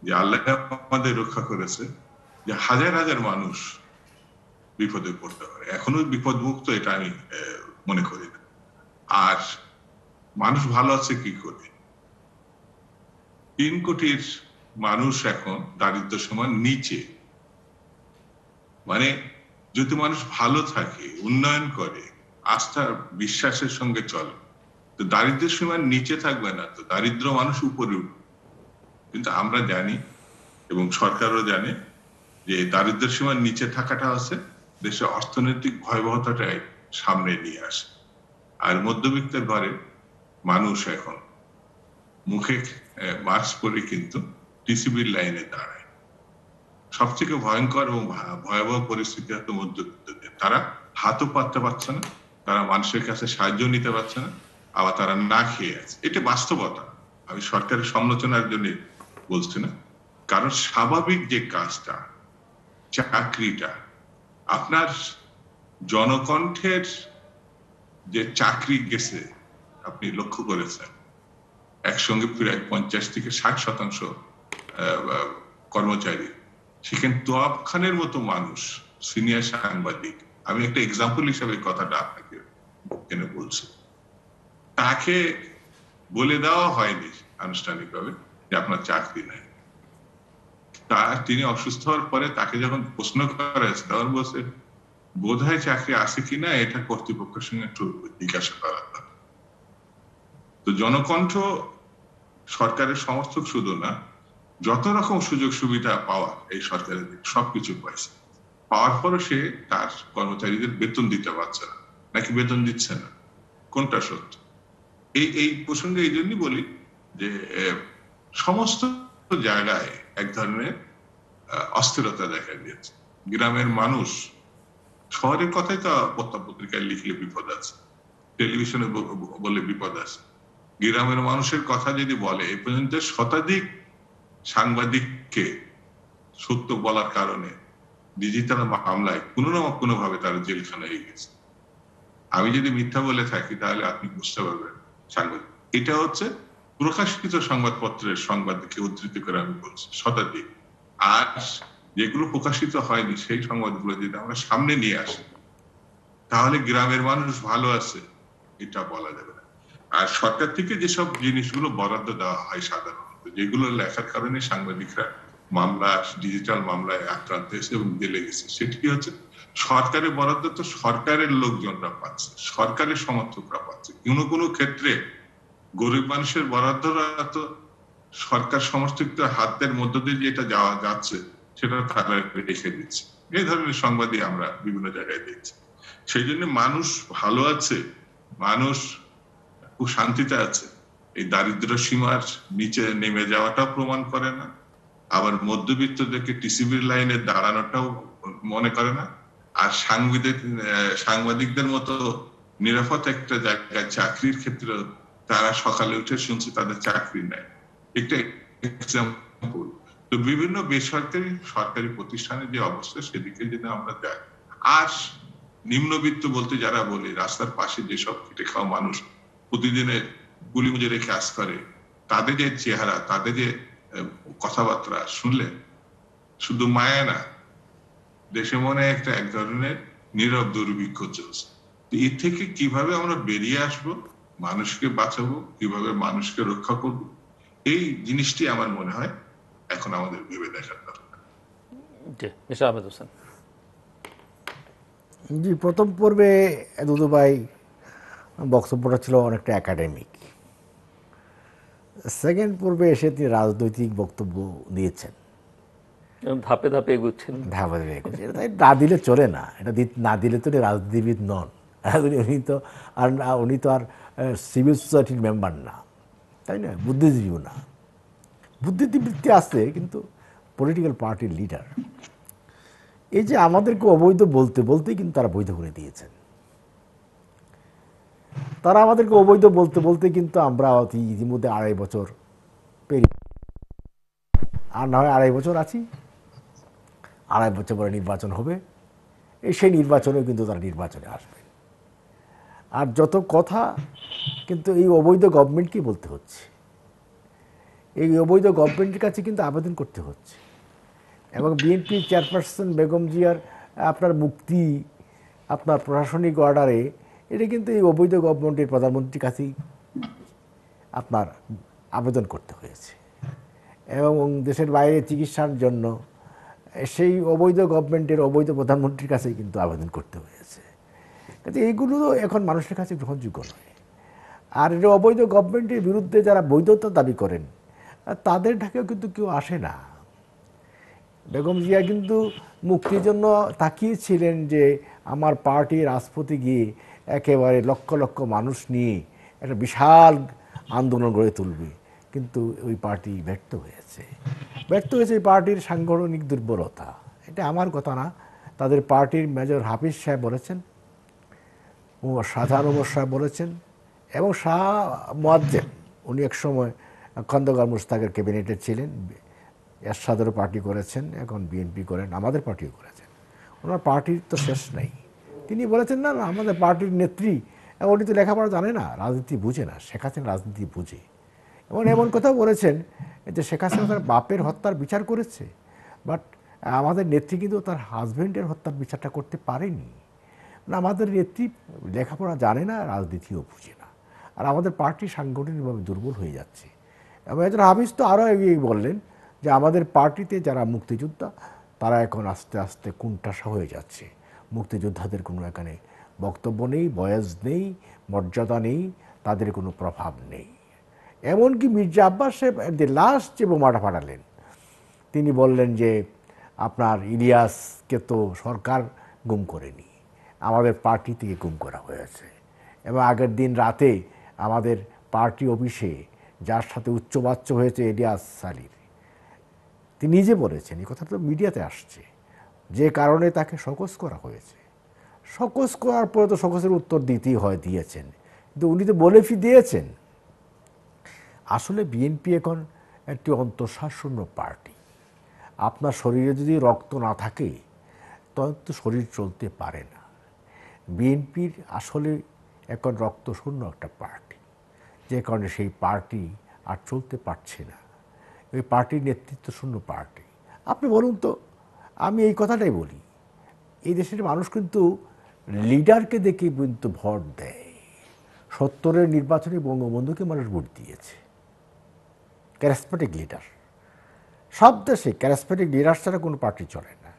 যে আল্লাহ আমাদের রক্ষা করেছে যে হাজার হাজার মানুষ বিপদে পড়তে পারে, এখনো বিপদ মুক্ত এটা আমি মনে করি না। আর মানুষ ভালো আছে কি করে? 3 কোটির মানুষ এখন দারিদ্র সীমার নিচে। মানে যদি মানুষ ভালো থাকে, উন্নয়ন করে, আস্থা বিশ্বাসের সঙ্গে চলে, তো দারিদ্রের সীমার নিচে থাকবে না, তো দারিদ্র মানুষ উপরে উঠবে। কিন্তু আমরা জানি এবং সরকারও জানে যে দারিদ্রের সীমার নিচে থাকাটা আছে দেশের অর্থনৈতিক ভয়াবহতাটাই সামনে নিয়ে আসে। আর মধ্যবিত্তের ঘরে মানুষ এখন মুখে মাস্ক পরে কিন্তু টিসিবির লাইনে দাঁড়ায়। সবথেকে ভয়ঙ্কর এবং ভয়াবহ পরিস্থিতি হতো মধ্যবিত্তদের। তারা হাতও পাততে পারছে না, তারা মানুষের কাছে সাহায্য নিতে পারছে না, আবার তারা না খেয়ে আছে। এটা বাস্তবতা, আমি সরকারের সমালোচনার জন্য বলছি না। কারণ স্বাভাবিক যে কাজটা, চাকরিটা, আপনার জনকণ্ঠের যে চাকরি গেছে আপনি লক্ষ্য করেছেন, একসঙ্গে প্রায় 50 থেকে 60% কর্মচারী, সেখানে তোয়াব খানের মতো মানুষ, সিনিয়র সাংবাদিক, আমি একটা এক্সাম্পল হিসাবে কথাটা আপনাকে এখানে বলছি, তাকে বলে দেওয়া হয়নি আনুষ্ঠানিকভাবে যে আপনার চাকরি নাই। তিনি অসুস্থ হওয়ার পরে তাকে যখন প্রশ্ন করা হয়েছে, তখন বলছে বোধহয় চাকরি আছে কিনা এটা কর্তৃপক্ষের সঙ্গে একটু জিজ্ঞাসা করা দরকার। তো জনকণ্ঠ সরকারের সমর্থক শুধু না, যত রকম সুযোগ সুবিধা পাওয়া এই সরকারের সবকিছু পাইছে, পাওয়ার পরও সে তার কর্মচারীদের বেতন দিতে পারছে না, নাকি বেতন দিচ্ছে না, কোনটা সত্য? এই এই প্রসঙ্গে এই জন্যই বলি যে সমস্ত জায়গায় এক ধরনের অস্থিরতা দেখা দিয়েছে। গ্রামের মানুষ, শহরের কথাই তো পত্রিকায় লিখলে বিপদ আছে, টেলিভিশনে বলে বিপদ আছে। গ্রামের মানুষের কথা যদি বলে, এই পর্যন্ত শতাধিক সাংবাদিককে সত্য বলার কারণে ডিজিটাল মামলায় কোনো না কোনো ভাবে তারা জেলখানায় হয়ে গেছে। আমি যদি মিথ্যা বলে থাকি তাহলে আপনি বুঝতে পারবেন সাংবাদিক। এটা হচ্ছে প্রকাশিত সংবাদপত্রের সংবাদকে উদ্ধৃতি করে আমি বলছি, শতাধিক। আর যেগুলো প্রকাশিত হয়নি সেই সংবাদগুলো যদি আমরা সামনে নিয়ে আসি, তাহলে গ্রামের মানুষ ভালো আছে এটা বলা যাবে না। আর সরকার থেকে যেসব জিনিসগুলো বরাদ্দ দেওয়া হয় সাধারণত, যেগুলো লেখার কারণে সাংবাদিকরা মামলা, ডিজিটাল মামলায় আক্রান্ত হয়েছে এবং জেলে গেছে, সেটি কি হচ্ছে সরকারের বরাদ্দ তো সরকারের লোকজনরা পাচ্ছে, সরকারের সমর্থকরা পাচ্ছে। কোনো কোনো ক্ষেত্রে গরিব মানুষের বরাদ্দরা তো সরকার সমর্থিত হাতের মধ্য দিয়ে যেটা যাওয়া যাচ্ছে সেটা তারা রেখে দিচ্ছে। এই ধরনের সংবাদই আমরা বিভিন্ন জায়গায় দেখছি। সেই জন্য মানুষ ভালো আছে, মানুষ খুব শান্তিতে আছে, এই দারিদ্র সীমার নিচে নেমে যাওয়াটাও প্রমাণ করে না, আবার মধ্যবিত্তদেরকে টিসিবির লাইনে দাঁড়ানোটাও মনে করে না। আর সাংবাদিকদের মতো নিরাপদ একটা জায়গায় চাকরির ক্ষেত্রে তারা সকালে উঠে শুনছে তাদের চাকরি নেই, একটা এক্সাম্পল। তো বিভিন্ন বেসরকারি সরকারি প্রতিষ্ঠানের যে অবস্থা সেদিকে যদি আমরা যাই, আর নিম্নবিত্ত বলতে যারা বলি, রাস্তার পাশে যেসব খেটে খাওয়া মানুষ প্রতিদিনের গুলি মুজুরে কাজ করে, তাদের যে চেহারা, তাদের যে কথাবার্তা শুনলে শুধু মায়া না, দেশে মনে একটা এক ধরনের নীরব দুর্ভিক্ষ চলছে। এর থেকে কিভাবে আমরা বেরিয়ে আসব, মানুষকে বাঁচাবো, কিভাবে মানুষকে রক্ষা করব, এই জিনিসটি আমার মনে হয় এখন আমাদের ভেবে দেখার দরকার। জি, মিস্টার আহমেদ হোসেন। জি, প্রথম পর্বে দুদু ভাই বক্তব্যটা ছিল অনেকটা একাডেমিক। সেকেন্ড পর্বে এসে তিনি রাজনৈতিক বক্তব্য দিয়েছেন, ধাপে ধাপে এগুচ্ছেন। ধাপে ধাপে এগোচ্ছে। এটা না দিলে চলে না, এটা না দিলে তো রাজনীতিবিদ নন। উনি তো আর সিভিল সোসাইটির মেম্বার না, তাই না, বুদ্ধিজীবীও না। বুদ্ধিবৃত্তি আছে কিন্তু পলিটিক্যাল পার্টির লিডার। এই যে আমাদেরকে অবৈধ বলতে বলতেই কিন্তু তারা বৈধ করে দিয়েছেন। তারা আমাদেরকে অবৈধ বলতে বলতে কিন্তু আমরা ইতিমধ্যে 2.5 বছর পেরিয়ে, আর না হয় 2.5 বছর আছি, 2.5 বছর পরে নির্বাচন হবে। সেই নির্বাচনেও কিন্তু তারা নির্বাচনে আসবে। আর যত কথা কিন্তু এই অবৈধ গভর্নমেন্টকেই বলতে হচ্ছে, এই অবৈধ গভর্নমেন্টের কাছে কিন্তু আবেদন করতে হচ্ছে। এবং বিএনপি চেয়ারপারসন বেগম জিয়ার আপনার মুক্তি, আপনার প্রশাসনিক অর্ডারে, এটা কিন্তু এই অবৈধ গভর্নমেন্টের প্রধানমন্ত্রীর কাছেই আপনার আবেদন করতে হয়েছে। এবং দেশের বাইরে চিকিৎসার জন্য সেই অবৈধ গভর্নমেন্টের অবৈধ প্রধানমন্ত্রীর কাছেই কিন্তু আবেদন করতে হয়েছে। কিন্তু এইগুলো এখন মানুষের কাছে গ্রহণযোগ্য নয়। আর এটা অবৈধ গভর্নমেন্টের বিরুদ্ধে যারা বৈধতা দাবি করেন তাদের ঢাকেও কিন্তু কেউ আসে না। বেগম জিয়া কিন্তু মুক্তির জন্য তাকিয়েছিলেন যে আমার পার্টি রাজপথে গিয়ে একেবারে লক্ষ লক্ষ মানুষ নিয়ে একটা বিশাল আন্দোলন গড়ে তুলবে, কিন্তু ওই পার্টি ব্যর্থ হয়েছে। এই পার্টির সাংগঠনিক দুর্বলতা। এটা আমার কথা না, তাদের পার্টির মেজর হাফিজ সাহেব বলেছেন, ও শাহজাহান ওমর সাহেব বলেছেন, এবং শাহ মুয়াজ্জেম, উনি এক সময় খন্দকার মুশতাকের ক্যাবিনেটে ছিলেন, এরশাদেরও পার্টি করেছেন, এখন বিএনপি করেন, আমাদের পার্টিও করেছেন। ওনার পার্টির তো শেষ নেই। তিনি বলেছেন না না আমাদের পার্টির নেত্রী, উনি তো লেখাপড়া জানে না, রাজনীতি বুঝে না, শেখ হাসিনা রাজনীতি বুঝে। এবং এমন কথাও বলেছেন যে শেখ হাসিনা তার বাপের হত্যার বিচার করেছে, বাট আমাদের নেত্রী কিন্তু তার হাজব্যান্ডের হত্যার বিচারটা করতে পারেনি। না, আমাদের নেত্রী লেখাপড়া জানে না, রাজনীতিও বুঝে না, আর আমাদের পার্টি সাংগঠনিকভাবে দুর্বল হয়ে যাচ্ছে। এবং একজন হাফিজ তো আরও এগিয়ে বললেন যে আমাদের পার্টিতে যারা মুক্তিযোদ্ধা তারা এখন আস্তে আস্তে কোণঠাসা হয়ে যাচ্ছে, মুক্তিযোদ্ধাদের কোনো এখানে বক্তব্য নেই, বয়স নেই, মর্যাদা নেই, তাদের কোনো প্রভাব নেই। এমনকি মির্জা আব্বাস সাহেব দি লাস্ট যে বোমাটা ফাটালেন, তিনি বললেন যে আপনার ইলিয়াসকে তো সরকার গুম করেনি, আমাদের পার্টি থেকে গুম করা হয়েছে। এবং আগের দিন রাতে আমাদের পার্টি অফিসে যার সাথে উচ্চবাচ্য হয়েছে ইলিয়াস আলীর, তিনি নিজে বলেছেন, এই কথাটা তো মিডিয়াতে আসছে, যে কারণে তাকে শোকজ করা হয়েছে। শোকজ করার পরে তো শোকজের উত্তর দিতেই হয়, দিয়েছেন, কিন্তু উনি তো বলে দিয়েছেন। আসলে বিএনপি এখন একটি অন্তঃসারশূন্য পার্টি। আপনার শরীরে যদি রক্ত না থাকে তখন তো শরীর চলতে পারে না। বিএনপির আসলে এখন রক্তশূন্য একটা পার্টি, যে কারণে সেই পার্টি আর চলতে পারছে না। ওই পার্টির নেতৃত্ব শূন্য পার্টি। আপনি বলুন তো, আমি এই কথাটাই বলি, এই দেশের মানুষ কিন্তু লিডারকে দেখে কিন্তু ভোট দেয়। 70-এর নির্বাচনে বঙ্গবন্ধুকে মানুষ ভোট দিয়েছে। ক্যারিসমেটিক লিডার, সব দেশে ক্যারিসমেটিক লিডার ছাড়া কোনো পার্টি চলে না।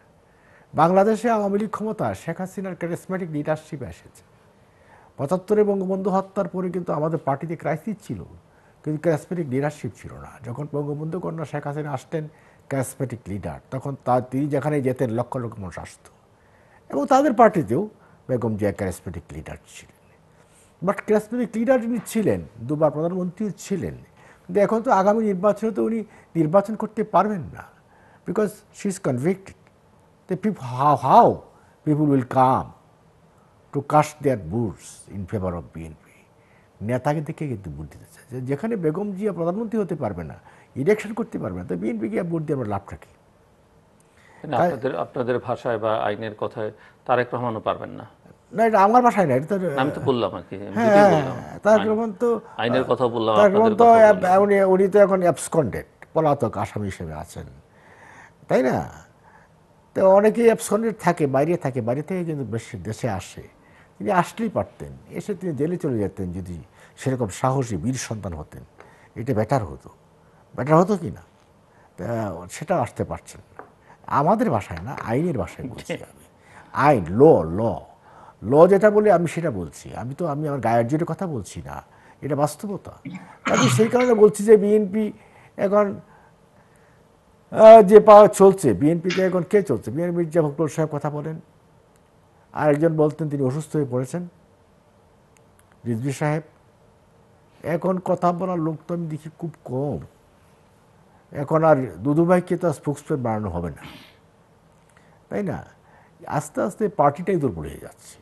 বাংলাদেশে আওয়ামী লীগ ক্ষমতা, শেখ হাসিনার ক্যারিসমেটিক লিডারশিপ এসেছে। 75-এ বঙ্গবন্ধু হত্যার পরে কিন্তু আমাদের পার্টিতে ক্রাইসিস ছিল, কিন্তু ক্যারিসমেটিক লিডারশিপ ছিল না। যখন বঙ্গবন্ধু কন্যা শেখ হাসিনা আসতেন ক্যারিসমেটিক লিডার, তখন তিনি যেখানে যেতেন লক্ষ লক্ষ মানুষ আসত, এবং তাদের পার্টিতেও বেগম জিয়া ক্যারিসমেটিক লিডার ছিলেন। বাট ক্যারিসমেটিক লিডার যিনি ছিলেন, দুবার প্রধানমন্ত্রী ছিলেন, কিন্তু এখন তো আগামী নির্বাচনে তো উনি নির্বাচন করতে পারবেন না, because she is convicted. How people will come to cast their votes in favour of BNP. নেতাকে দেখে কিন্তু ভোট দিতে চায়। যেখানে বেগম জিয়া প্রধানমন্ত্রী হতে পারবে না, ইলেকশন করতে পারবে না, তো বিএনপি গিয়ে ভোট দিয়ে আমরা লাভটা কি? আপনাদের ভাষায় বা আইনের কথায় তারেক রহমানও পারবেন না। না, এটা আমার বাসায় না, এটা তো আমি তো বললাম আর কি, তারেক রহমান তো আইনের কথা বললাম, তারেক রহমান তো উনি তো এখন অ্যাবসকন্ডেড, পলাতক আসামি হিসেবে আছেন, তাই না? তো অনেকেই অ্যাবসকন্ডেড থাকে, বাইরে থাকে, বাইরে থেকে কিন্তু বেশি দেশে আসে। তিনি আসলেই পারতেন, এসে তিনি জেলে চলে যেতেন যদি সেরকম সাহসী বীর সন্তান হতেন। এটা বেটার হতো কি না? তা সেটাও আসতে পারছেন না। আমাদের ভাষায় না, আইনের ভাষায় বলছি আমি। আইন, ল যেটা বলে আমি সেটা বলছি। আমি আমার গায়ের জোরে কথা বলছি না, এটা বাস্তবতা। আমি সেই কারণে বলছি যে বিএনপি এখন যে পাওয়া চলছে, বিএনপিতে এখন কে চলছে? বিএনপি মির্জা ফখরুল সাহেব কথা বলেন, আরেকজন বলতেন তিনি অসুস্থ হয়ে পড়েছেন, রিজভী সাহেব। এখন কথা বলার লোক তো আমি দেখি খুব কম। এখন আর দুদুভাইকে তো স্পোক্সম্যান বানানো হবে না, তাই না? আস্তে আস্তে পার্টিটাই দুর্বল হয়ে যাচ্ছে।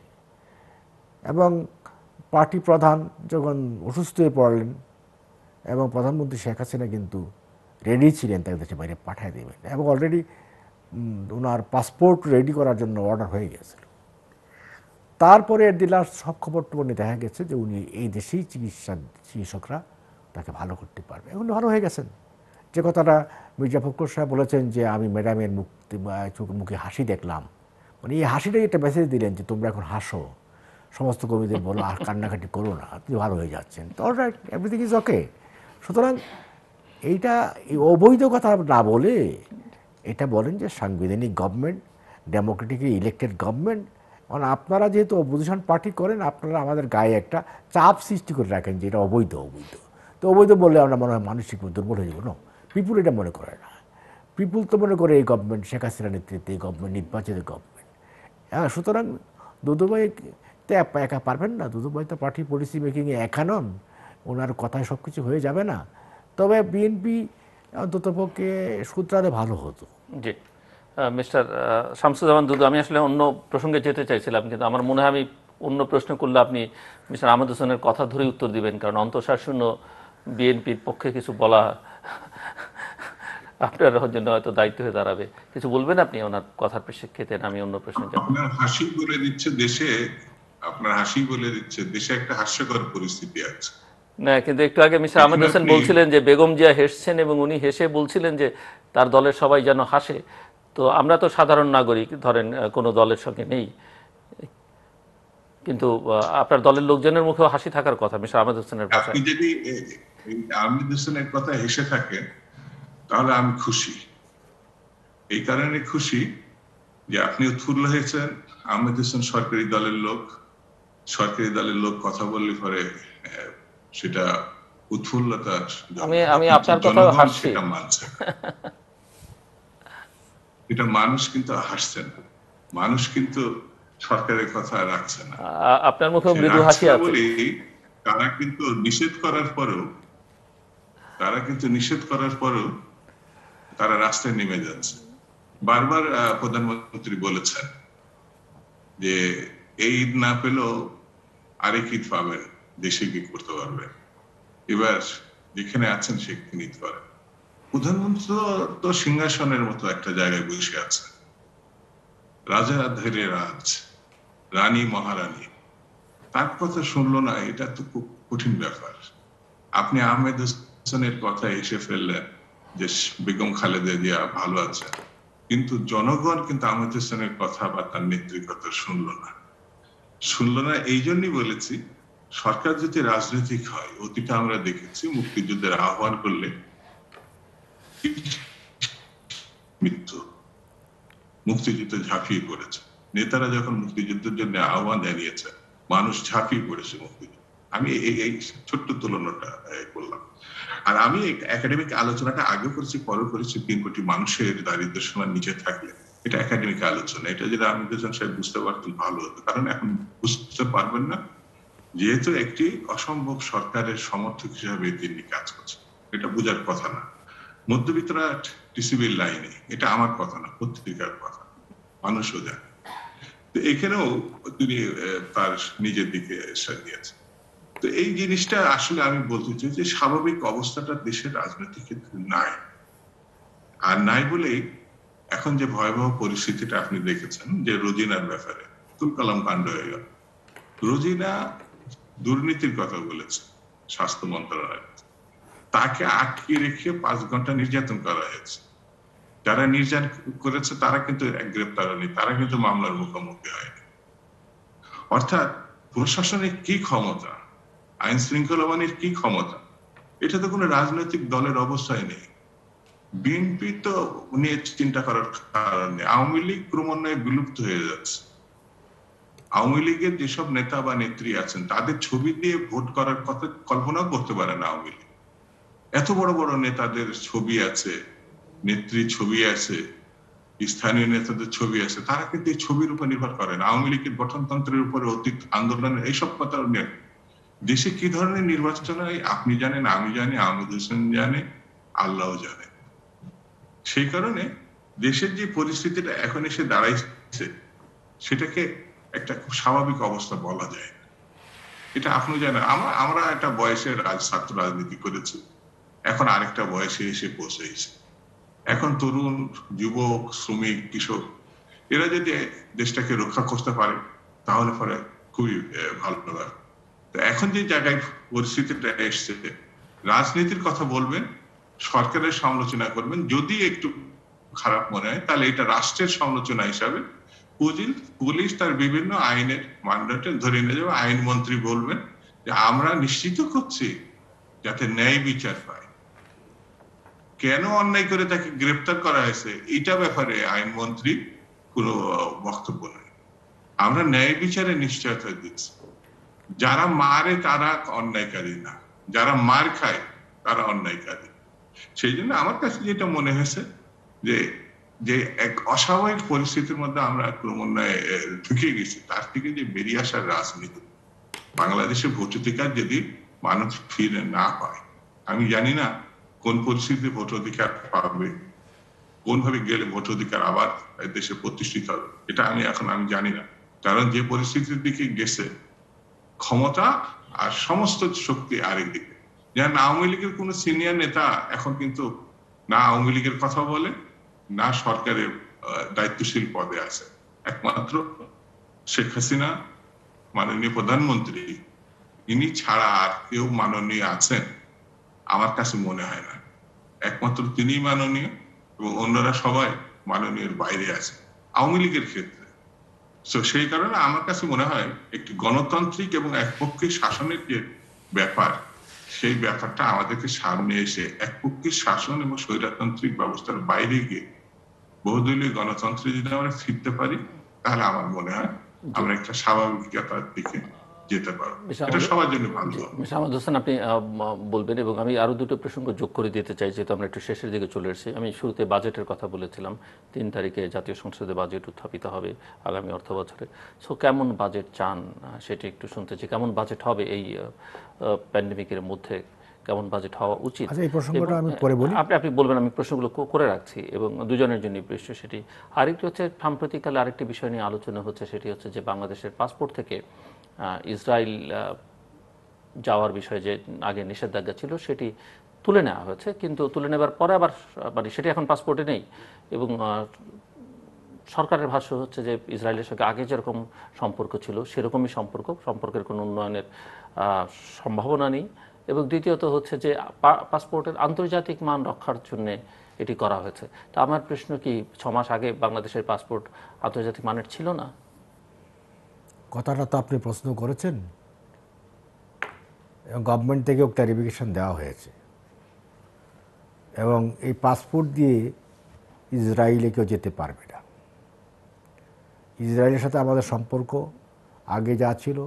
এবং পার্টি প্রধান যখন অসুস্থ হয়ে পড়লেন, এবং প্রধানমন্ত্রী শেখ হাসিনা কিন্তু রেডি ছিলেন তাকে দেশের বাইরে পাঠিয়ে দেবেন, এবং অলরেডি ওনার পাসপোর্ট রেডি করার জন্য অর্ডার হয়ে গেছিল। তারপরে দিলার সব খবর টবর নিয়ে দেখা গেছে যে উনি এই দেশেই চিকিৎসকরা তাকে ভালো করতে পারবে। এখন ভালো হয়ে গেছেন। যে কথাটা মির্জা ফখরুল সাহেব বলেছেন যে আমি ম্যাডামের মুখে হাসি দেখলাম, মানে এই হাসিটাই একটা মেসেজ দিলেন যে তোমরা এখন হাসো, সমস্ত কর্মীদের বলো আর কান্নাকাটি করো না, আপনি ভালো হয়ে যাচ্ছেন, তো অলরাইট, এভরিথিং ইজ ওকে। সুতরাং এইটা এই অবৈধ কথা না বলে এটা বলেন যে সাংবিধানিক গভর্নমেন্ট, ডেমোক্রেটিকলি ইলেক্টেড গভর্নমেন্ট। কারণ আপনারা যেহেতু অপোজিশন পার্টি করেন, আপনারা আমাদের গায়ে একটা চাপ সৃষ্টি করে রাখেন যে এটা অবৈধ। তো অবৈধ বললে আমরা মনে হয় মানসিক দুর্বল হয়ে যাবো। না, পিপুল এটা মনে করে না। পিপুল তো মনে করে এই গভর্নমেন্ট, শেখ হাসিনার নেতৃত্বে এই গভর্নমেন্ট নির্বাচিত গভর্নমেন্ট। হ্যাঁ, সুতরাং দুদুভাই তো একা পারবেন না। দুদুভাই তো পার্টি পলিসি মেকিংয়ে একা নন, ওনার কথায় সব কিছু হয়ে যাবে না। তবে বিএনপি অন্ততপক্ষে সূত্রাতে ভালো হতো। জি, মিস্টার শামসুজ্জামান দুদু, আমি আসলে অন্য প্রসঙ্গে যেতে চাইছিলাম, কিন্তু আমার মনে হয় আমি অন্য প্রশ্ন করলে আপনি মিস্টার আহমেদ হোসেনের কথা ধরেই উত্তর দিবেন, কারণ অন্তঃসারশূন্য বিএনপির পক্ষে কিছু বলা আপনার জন্য হয়তো দায়িত্ব হয়ে দাঁড়াবে। কিছু বলবেন আপনি ওনার কথার প্রেক্ষিতে? আমি অন্য প্রশ্নে যাব। আপনার হাসি বলে দিচ্ছে দেশে একটা হাস্যকর পরিস্থিতি আছে। না, কিন্তু একটু আগে মিস্টার আহমেদ হোসেন বলছিলেন যে বেগম জিয়া হেসছেন, এবং উনি হেসে বলছিলেন যে তার দলের সবাই যেন হাসে। তো আমরা তো সাধারণ নাগরিক, ধরেন কোনো দলের সঙ্গে নেই, কিন্তু আপনার দলের লোকজনের মুখেও হাসি থাকার কথা মিস্টার আহমেদ হোসেনের ভাষায়। আপনি যদি আহমেদ হোসেনের কথা হেসে থাকেন তাহলে আমি খুশি। এই কারণে খুশি যে আপনি উৎফুল্ল হয়েছেন, আহমেদ হোসেন সরকারি দলের লোক কথা বললে পরে সেটা উৎফুল্লতার আমি জন্ম, আমি কিন্তু আপনার কথাও জনগণ হাসছি। সেটা মানছে না। এটা মানুষ কিন্তু হাসছে না, মানুষ কিন্তু সরকারের কথা রাখছে না। আপনার মুখেও সে মৃদু রাখছে হাসি না আছে। বলেই তারা কিন্তু নিষেধ করার পরেও তারা রাস্তায় নেমে যাচ্ছে। বারবার প্রধানমন্ত্রী বলেছেন যে এই ঈদ না পেলেও আরেক ঈদ পাবেন, দেশে কি করতে পারবেন, এবার যেখানে আছেন সেখানে ঈদ করেন। প্রধানমন্ত্রী তো সিংহাসনের মতো একটা জায়গায় বসে আছে, রাজা ধীরে রাজ, রানী মহারানী, তার কথা শুনলো না, এটা তো খুব কঠিন ব্যাপার। আপনি আহমেদ হোসেনের কথা এসে ফেললেন যে বেগম খালেদা জিয়া ভালো আছে, কিন্তু জনগণ কিন্তু আহমেদ হোসেনের কথা বা তার নেত্রীর কথা শুনলো না। এই জন্যই বলেছি, সরকার যদি রাজনৈতিক হয়, অতীতে আমরা দেখেছি মুক্তিযুদ্ধের আহ্বান করলে মৃত্যু, মুক্তিযুদ্ধে ঝাঁপিয়ে পড়েছে। নেতারা যখন মুক্তিযুদ্ধের জন্য আহ্বান জানিয়েছে, মানুষ ঝাঁপিয়ে পড়েছে মুক্তিযুদ্ধ। আমি এই ছোট্ট তুলনাটা করলাম। আর আমি একাডেমিক আলোচনাটা আগে করেছি, পরে করেছি, 3 কোটি মানুষের দারিদ্র সীমার নিচে থাকলে, এটা একাডেমিক আলোচনা। এটা যদি আহমেদ হোসেন সাহেব বুঝতে পারতেন ভালো হতো, কারণ এখন বুঝতে পারবেন না, যেহেতু একটি অসম্ভব সরকারের সমর্থক হিসাবে তিনি কাজ করছেন। এটা বোঝার কথা না। মধ্যবিত্তরা টিসিবির লাইনে, এটা আমার কথা না, পত্রিকার কথা, মানুষও জানে। তো এখানেও তিনি তার নিজের দিকে সাজিয়েছেন। তো এই জিনিসটা আসলে আমি বলতে চাই যে স্বাভাবিক অবস্থাটা দেশের রাজনৈতিক ক্ষেত্রে নাই। আর নাই বলেই এখন যে ভয়াবহ পরিস্থিতিটা আপনি দেখেছেন, যে রোজিনার ব্যাপারে তুলকালাম কাণ্ড হয়ে গেল। রোজিনা দুর্নীতির কথা বলেছে স্বাস্থ্য মন্ত্রণালয়, তাকে আটকে রেখে 5 ঘন্টা নির্যাতন করা হয়েছে। যারা নির্যাতন করেছে তারা কিন্তু গ্রেপ্তার হয়নি, তারা কিন্তু মামলার মুখোমুখি হয়নি। অর্থাৎ প্রশাসনের কি ক্ষমতা, আইন শৃঙ্খলা বাহিনীর কি ক্ষমতা, এটা তো কোনো রাজনৈতিক দলের অবস্থায় নেই। বিএনপি তো নিয়ে চিন্তা করার কারণ নেই। আওয়ামী লীগ ক্রমান্বয়ে বিলুপ্ত হয়ে যাচ্ছে। আওয়ামী লীগের যেসব নেতা বা নেত্রী আছেন, তাদের ছবি দিয়ে ভোট করার কথা কল্পনাও করতে পারে না আওয়ামী লীগ। এত বড় বড় নেতাদের ছবি আছে, নেত্রীর ছবি আছে, স্থানীয় নেতাদের ছবি আছে, তারা কিন্তু এই ছবির উপর নির্ভর করে না। আওয়ামী লীগের গঠনতন্ত্রের উপরে, অতীত আন্দোলনের এইসব কথা নেই। দেশে কি ধরনের নির্বাচন হয় আপনি জানেন, আমি জানি, আহমেদ হোসেন জানে, আল্লাহ জানে। সেই কারণে দেশের যে পরিস্থিতিটা এখন এসে দাঁড়াইছে, সেটাকে একটা খুব স্বাভাবিক অবস্থা বলা যায় না। এটা আপনি জানেন, আমরা একটা বয়সে ছাত্র রাজনীতি করেছি, এখন আরেকটা বয়সে এসে পৌঁছেছে। এখন তরুণ, যুবক, শ্রমিক, কৃষক, এরা যদি দেশটাকে রক্ষা করতে পারে তাহলে পরে খুবই ভালো ব্যাপার। তো এখন যে জায়গায় পরিস্থিতিটা এসছে, রাজনীতির কথা বলবেন, সরকারের সমালোচনা করবেন, যদি একটু খারাপ মনে হয় তাহলে এটা রাষ্ট্রের সমালোচনা হিসাবে পুলিশ তার বিভিন্ন আইনের মানদণ্ডে ধরে নিয়ে যাবে। আইনমন্ত্রী বলবেন যে আমরা নিশ্চিত করছি যাতে ন্যায় বিচার পায়। কেন অন্যায় করে তাকে গ্রেপ্তার করা হয়েছে এটা ব্যাপারে আইনমন্ত্রী কোনো বক্তব্য নেই। আমরা ন্যায় বিচারে নিশ্চয়তা দিচ্ছি। যারা মারে তারা অন্যায়কারী না, যারা মার খায় তারা অন্যায়কারী। সেই জন্য আমার কাছে যেটা মনে হয়েছে যে যে এক অস্বাভাবিক পরিস্থিতির মধ্যে আমরা ক্রমান্বয়ে ঢুকে গেছি, তার থেকে যে বেরিয়ে আসার রাজনীতি, বাংলাদেশে ভোটাধিকার যদি মানুষ ফিরে না পায়, আমি জানি না কোন পরিস্থিতিতে ভোটাধিকার পাবে, কোন ভাবে গেলে ভোটাধিকার আবার দেশে প্রতিষ্ঠিত হবে, এটা আমি জানি না। কারণ যে পরিস্থিতির দিকে গেছে, ক্ষমতা আর সমস্ত শক্তি আরেক দিকে। যেমন আওয়ামী লীগের কোন সিনিয়র নেতা এখন কিন্তু না আওয়ামী লীগের কথা বলে, না সরকারের দায়িত্বশীল পদে আছে। একমাত্র শেখ হাসিনা, মাননীয় প্রধানমন্ত্রী, ইনি ছাড়া আর কেউ মাননীয় আছেন আমার কাছে মনে হয় না। একমাত্র তিনিই মাননীয়, এবং অন্যরা সবাই মাননীয়ের বাইরে আছে আওয়ামী লীগের ক্ষেত্রে। তো সেই কারণে আমার কাছে মনে হয় একটি গণতান্ত্রিক এবং একপক্ষী শাসনের যে ব্যাপার, সেই ব্যাপারটা আমাদেরকে সামনে এসে একপক্ষী শাসন এবং স্বৈরতান্ত্রিক ব্যবস্থার বাইরে গিয়ে বহুদলীয় গণতন্ত্রে যদি আমরা ফিরতে পারি, তাহলে আমার মনে হয় আমরা একটা স্বাভাবিকতার দিকে যেতে পারবো। এটা সবার জন্য ভালো হবে। মিস্টার আহমদ হোসেন, আপনি বলবেন, এবং আমি আরো দুটো প্রসঙ্গ যোগ করে দিতে চাই, যেহেতু আমরা একটু শেষের দিকে চলে এসেছি। আমি শুরুতে বাজেটের কথা বলেছিলাম, 3 তারিখে জাতীয় সংসদে বাজেট উত্থাপিত হবে আগামী অর্থ বছরে। সো কেমন বাজেট চান সেটি একটু শুনতে চাই। কেমন বাজেট হবে এই প্যান্ডেমিকের মধ্যে, কেমন বাজেট হওয়া উচিত? আচ্ছা, এই প্রসঙ্গটা আমি পরে বলি। আপনি বলবেন, আমি প্রশ্নগুলো করে রাখছি এবং দুজনের জন্য প্রশ্ন সেটি। আরেকটি হচ্ছে, সাম্প্রতিককালে আরেকটি বিষয় নিয়ে আলোচনা হচ্ছে, সেটি হচ্ছে যে বাংলাদেশের পাসপোর্ট থেকে ইসরায়েল যাওয়ার বিষয়ে যে আগে নিষেধাজ্ঞা ছিল সেটি তুলে নেওয়া হয়েছে, কিন্তু তুলে নেবার পরে আবার মানে সেটি এখন পাসপোর্টে নেই। এবং সরকারের ভাষ্য হচ্ছে যে ইসরায়েলের সঙ্গে আগে যেরকম সম্পর্ক ছিল সেরকমই সম্পর্কের কোনো উন্নয়নের সম্ভাবনা নেই। এবং দ্বিতীয়ত হচ্ছে যে পাসপোর্টের আন্তর্জাতিক মান রক্ষার জন্য এটি করা হয়েছে। তা আমার প্রশ্ন কি, 6 মাস আগে বাংলাদেশের পাসপোর্ট আন্তর্জাতিক মানের ছিল না? কথাটা তো আপনি প্রশ্ন করেছেন, এবং গভর্নমেন্ট থেকেও ক্লারিফিকেশন দেওয়া হয়েছে। এবং এই পাসপোর্ট দিয়ে ইসরায়েলে কেউ যেতে পারবে না। ইসরায়েলের সাথে আমাদের সম্পর্ক আগে যা ছিল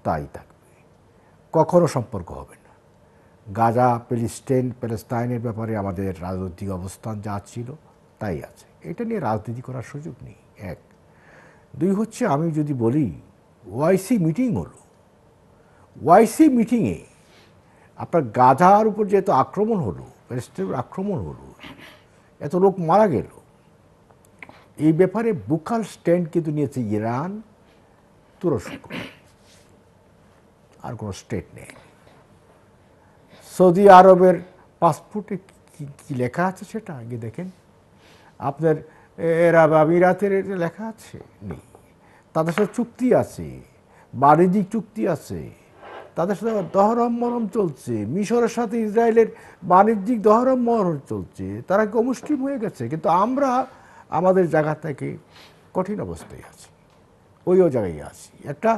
তাই থাকবে, কখনো সম্পর্ক হবে না। গাজা, প্যালেস্টাইনের ব্যাপারে আমাদের রাজনৈতিক অবস্থান যা ছিল তাই আছে, এটা নিয়ে রাজনীতি করার সুযোগ নেই। 1, 2 হচ্ছে, আমি যদি বলি ওআইসি মিটিং হলো, ওআইসি মিটিংয়ে আপনার গাজার উপর যেহেতু আক্রমণ হলো, প্যালেস্টাইনের আক্রমণ হলো, এত লোক মারা গেল, এই ব্যাপারে বুকাল স্ট্যান্ড কিন্তু নিয়েছে ইরান, তুরস্ক, আর কোনো স্টেট নেই। সৌদি আরবের পাসপোর্টে কি লেখা আছে সেটা আগে দেখেন। আপনার আরব আমিরাতের লেখা আছে? নেই। তাদের সাথে চুক্তি আছে, বাণিজ্যিক চুক্তি আছে, তাদের সাথে দহরম মরম চলছে। মিশরের সাথে ইসরায়েলের বাণিজ্যিক দহরম মরম চলছে, তারা কি অমুসলিম হয়ে গেছে? কিন্তু আমরা আমাদের জায়গা থেকে কঠিন অবস্থায় আছি, ওইও জায়গায় আছি। একটা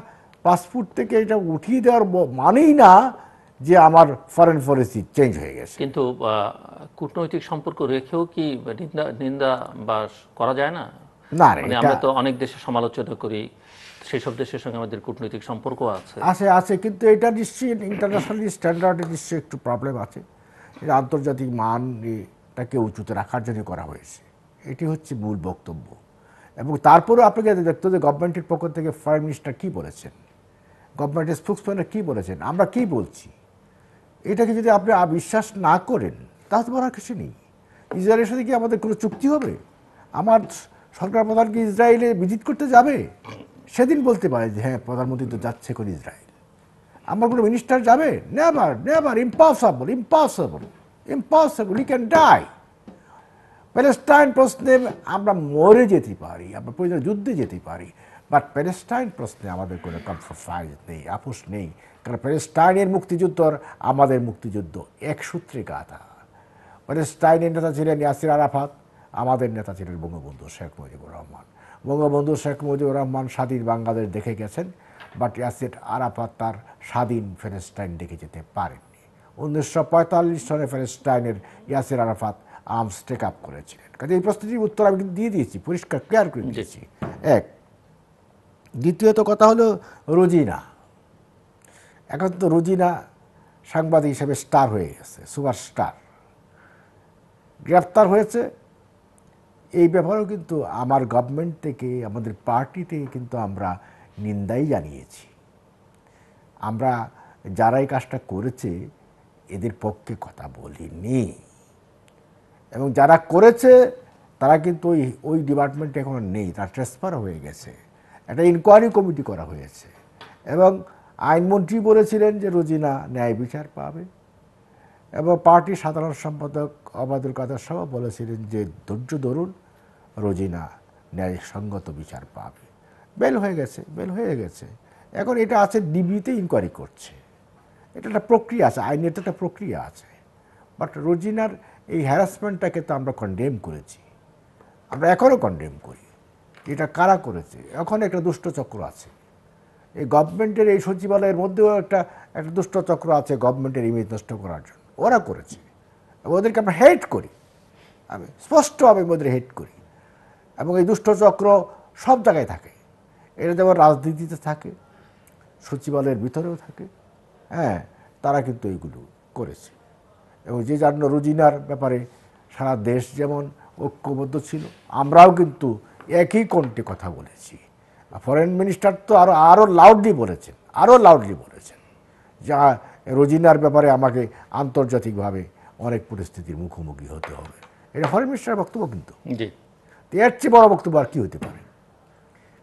পাসপোর্ট থেকে এটা উঠিয়ে দেওয়ার মানেই না যে আমার ফরেন পলিসি চেঞ্জ হয়ে গেছে। কিন্তু কূটনৈতিক সম্পর্ক রেখেও কি নিন্দা বা করা যায় না? না, মানে আমরা তো অনেক দেশের সমালোচনা করি, সেই সব দেশের সঙ্গে আমাদের কূটনৈতিক সম্পর্ক আছে। আছে, কিন্তু এটা নিশ্চয়ই ইন্টারন্যাশনালি স্ট্যান্ডার্ডে নিশ্চয়ই একটু প্রবলেম আছে। এটা আন্তর্জাতিক মানটাকে উঁচুতে রাখার জন্য করা হয়েছে, এটি হচ্ছে মূল বক্তব্য। এবং তারপরেও আপনাকে দেখতে হবে গভর্নমেন্টের পক্ষ থেকে ফরেন মিনিস্টার কী বলেছেন, গভর্নমেন্টের স্পোক্সম্যানরা কী বলেছেন, আমরা কী বলছি। এটাকে যদি আপনি বিশ্বাস না করেন তাহলে বলার কিছু নেই। ইসরায়েলের সাথে কি আমাদের কোনো চুক্তি হবে? আমার সরকার প্রধান কি ইসরায়েলে ভিজিট করতে যাবে? সেদিন বলতে পারে যে হ্যাঁ, প্রধানমন্ত্রী তো যাচ্ছে করে ইসরায়েল। আমার কোনো মিনিস্টার যাবে? Never, never, impossible, impossible, impossible, I can die. Palestine প্রশ্নে আমরা মরে যেতে পারি, আমরা প্রয়োজন যুদ্ধে যেতে পারি, বাট প্যালেস্টাইন প্রশ্নে আমাদের কোনো কম্প্রোমাইজ নেই, আপোষ নেই। কারণ প্যালেস্টাইনের মুক্তিযুদ্ধ আর আমাদের মুক্তিযুদ্ধ এক সূত্রে গাঁথা। প্যালেস্টাইনের নেতা ছিলেন ইয়াসির আরাফাত, আমাদের নেতা ছিলেন বঙ্গবন্ধু শেখ মুজিবুর রহমান। বঙ্গবন্ধু শেখ মুজিবুর রহমান স্বাধীন বাংলাদেশ দেখে গেছেন, বাট ইয়াসির আরাফাত তার স্বাধীন প্যালেস্টাইন দেখে যেতে পারেননি। 1945 সনে প্যালেস্টাইনের Yasser Arafat arms take up করেছিলেন। কাজে এই প্রশ্নটির উত্তর আমি কিন্তু দিয়ে দিয়েছি, পরিষ্কার ক্লিয়ার করে দিয়েছি। 1, দ্বিতীয়ত কথা হলো রোজিনা। এখন তো রোজিনা সাংবাদিক হিসেবে স্টার হয়ে গেছে, সুপারস্টার, গ্রেফতার হয়েছে। এই ব্যাপারেও কিন্তু আমার গভর্নমেন্ট থেকে, আমাদের পার্টি থেকে কিন্তু আমরা নিন্দাই জানিয়েছি। আমরা যারা এই কাজটা করেছে এদের পক্ষে কথা বলিনি, এবং যারা করেছে তারা কিন্তু ওই ডিপার্টমেন্টে এখন নেই, তারা ট্রান্সফার হয়ে গেছে। একটা ইনকোয়ারি কমিটি করা হয়েছে, এবং আইনমন্ত্রী বলেছিলেন যে রোজিনা ন্যায় বিচার পাবে, এবং পার্টির সাধারণ সম্পাদক অবাদুল কাদের সাহেব বলেছিলেন যে ধৈর্য ধরুন, রোজিনা ন্যায়সঙ্গত বিচার পাবে। বেল হয়ে গেছে, বেল হয়ে গেছে। এখন এটা আছে ডিবিতে ইনকোয়ারি করছে, এটা একটা প্রক্রিয়া আছে, আইনের তো একটা প্রক্রিয়া আছে। বাট রোজিনার এই হ্যারাসমেন্টটাকে তো আমরা কন্ডেম করেছি, আমরা এখনও কন্ডেম করি। এটা কারা করেছে? এখন একটা দুষ্ট চক্র আছে এই গভর্নমেন্টের, এই সচিবালয়ের মধ্যেও একটা দুষ্ট চক্র আছে গভর্নমেন্টের ইমেজ নষ্ট করার জন্য, ওরা করেছে। ওদেরকে আমরা হেট করি, আমি স্পষ্টভাবে ওদের হেট করি। এবং এই দুষ্টচক্র সব জায়গায় থাকে। এটা যেমন রাজনীতিতে থাকে, সচিবালয়ের ভিতরেও থাকে। হ্যাঁ, তারা কিন্তু এইগুলো করেছে। এবং যে জন্য রোজিনার ব্যাপারে সারা দেশ যেমন ঐক্যবদ্ধ ছিল, আমরাও কিন্তু একই কণ্ঠে কথা বলেছি। ফরেন মিনিস্টার তো আরও লাউডলি বলেছেন যা রোজিনার ব্যাপারে আমাকে আন্তর্জাতিকভাবে অনেক পরিস্থিতির মুখোমুখি হতে হবে। এটা ফরেন মিনিস্টারের বক্তব্য কিন্তু। জি, এর চেয়ে বড় বক্তব্য আর কী হতে পারে?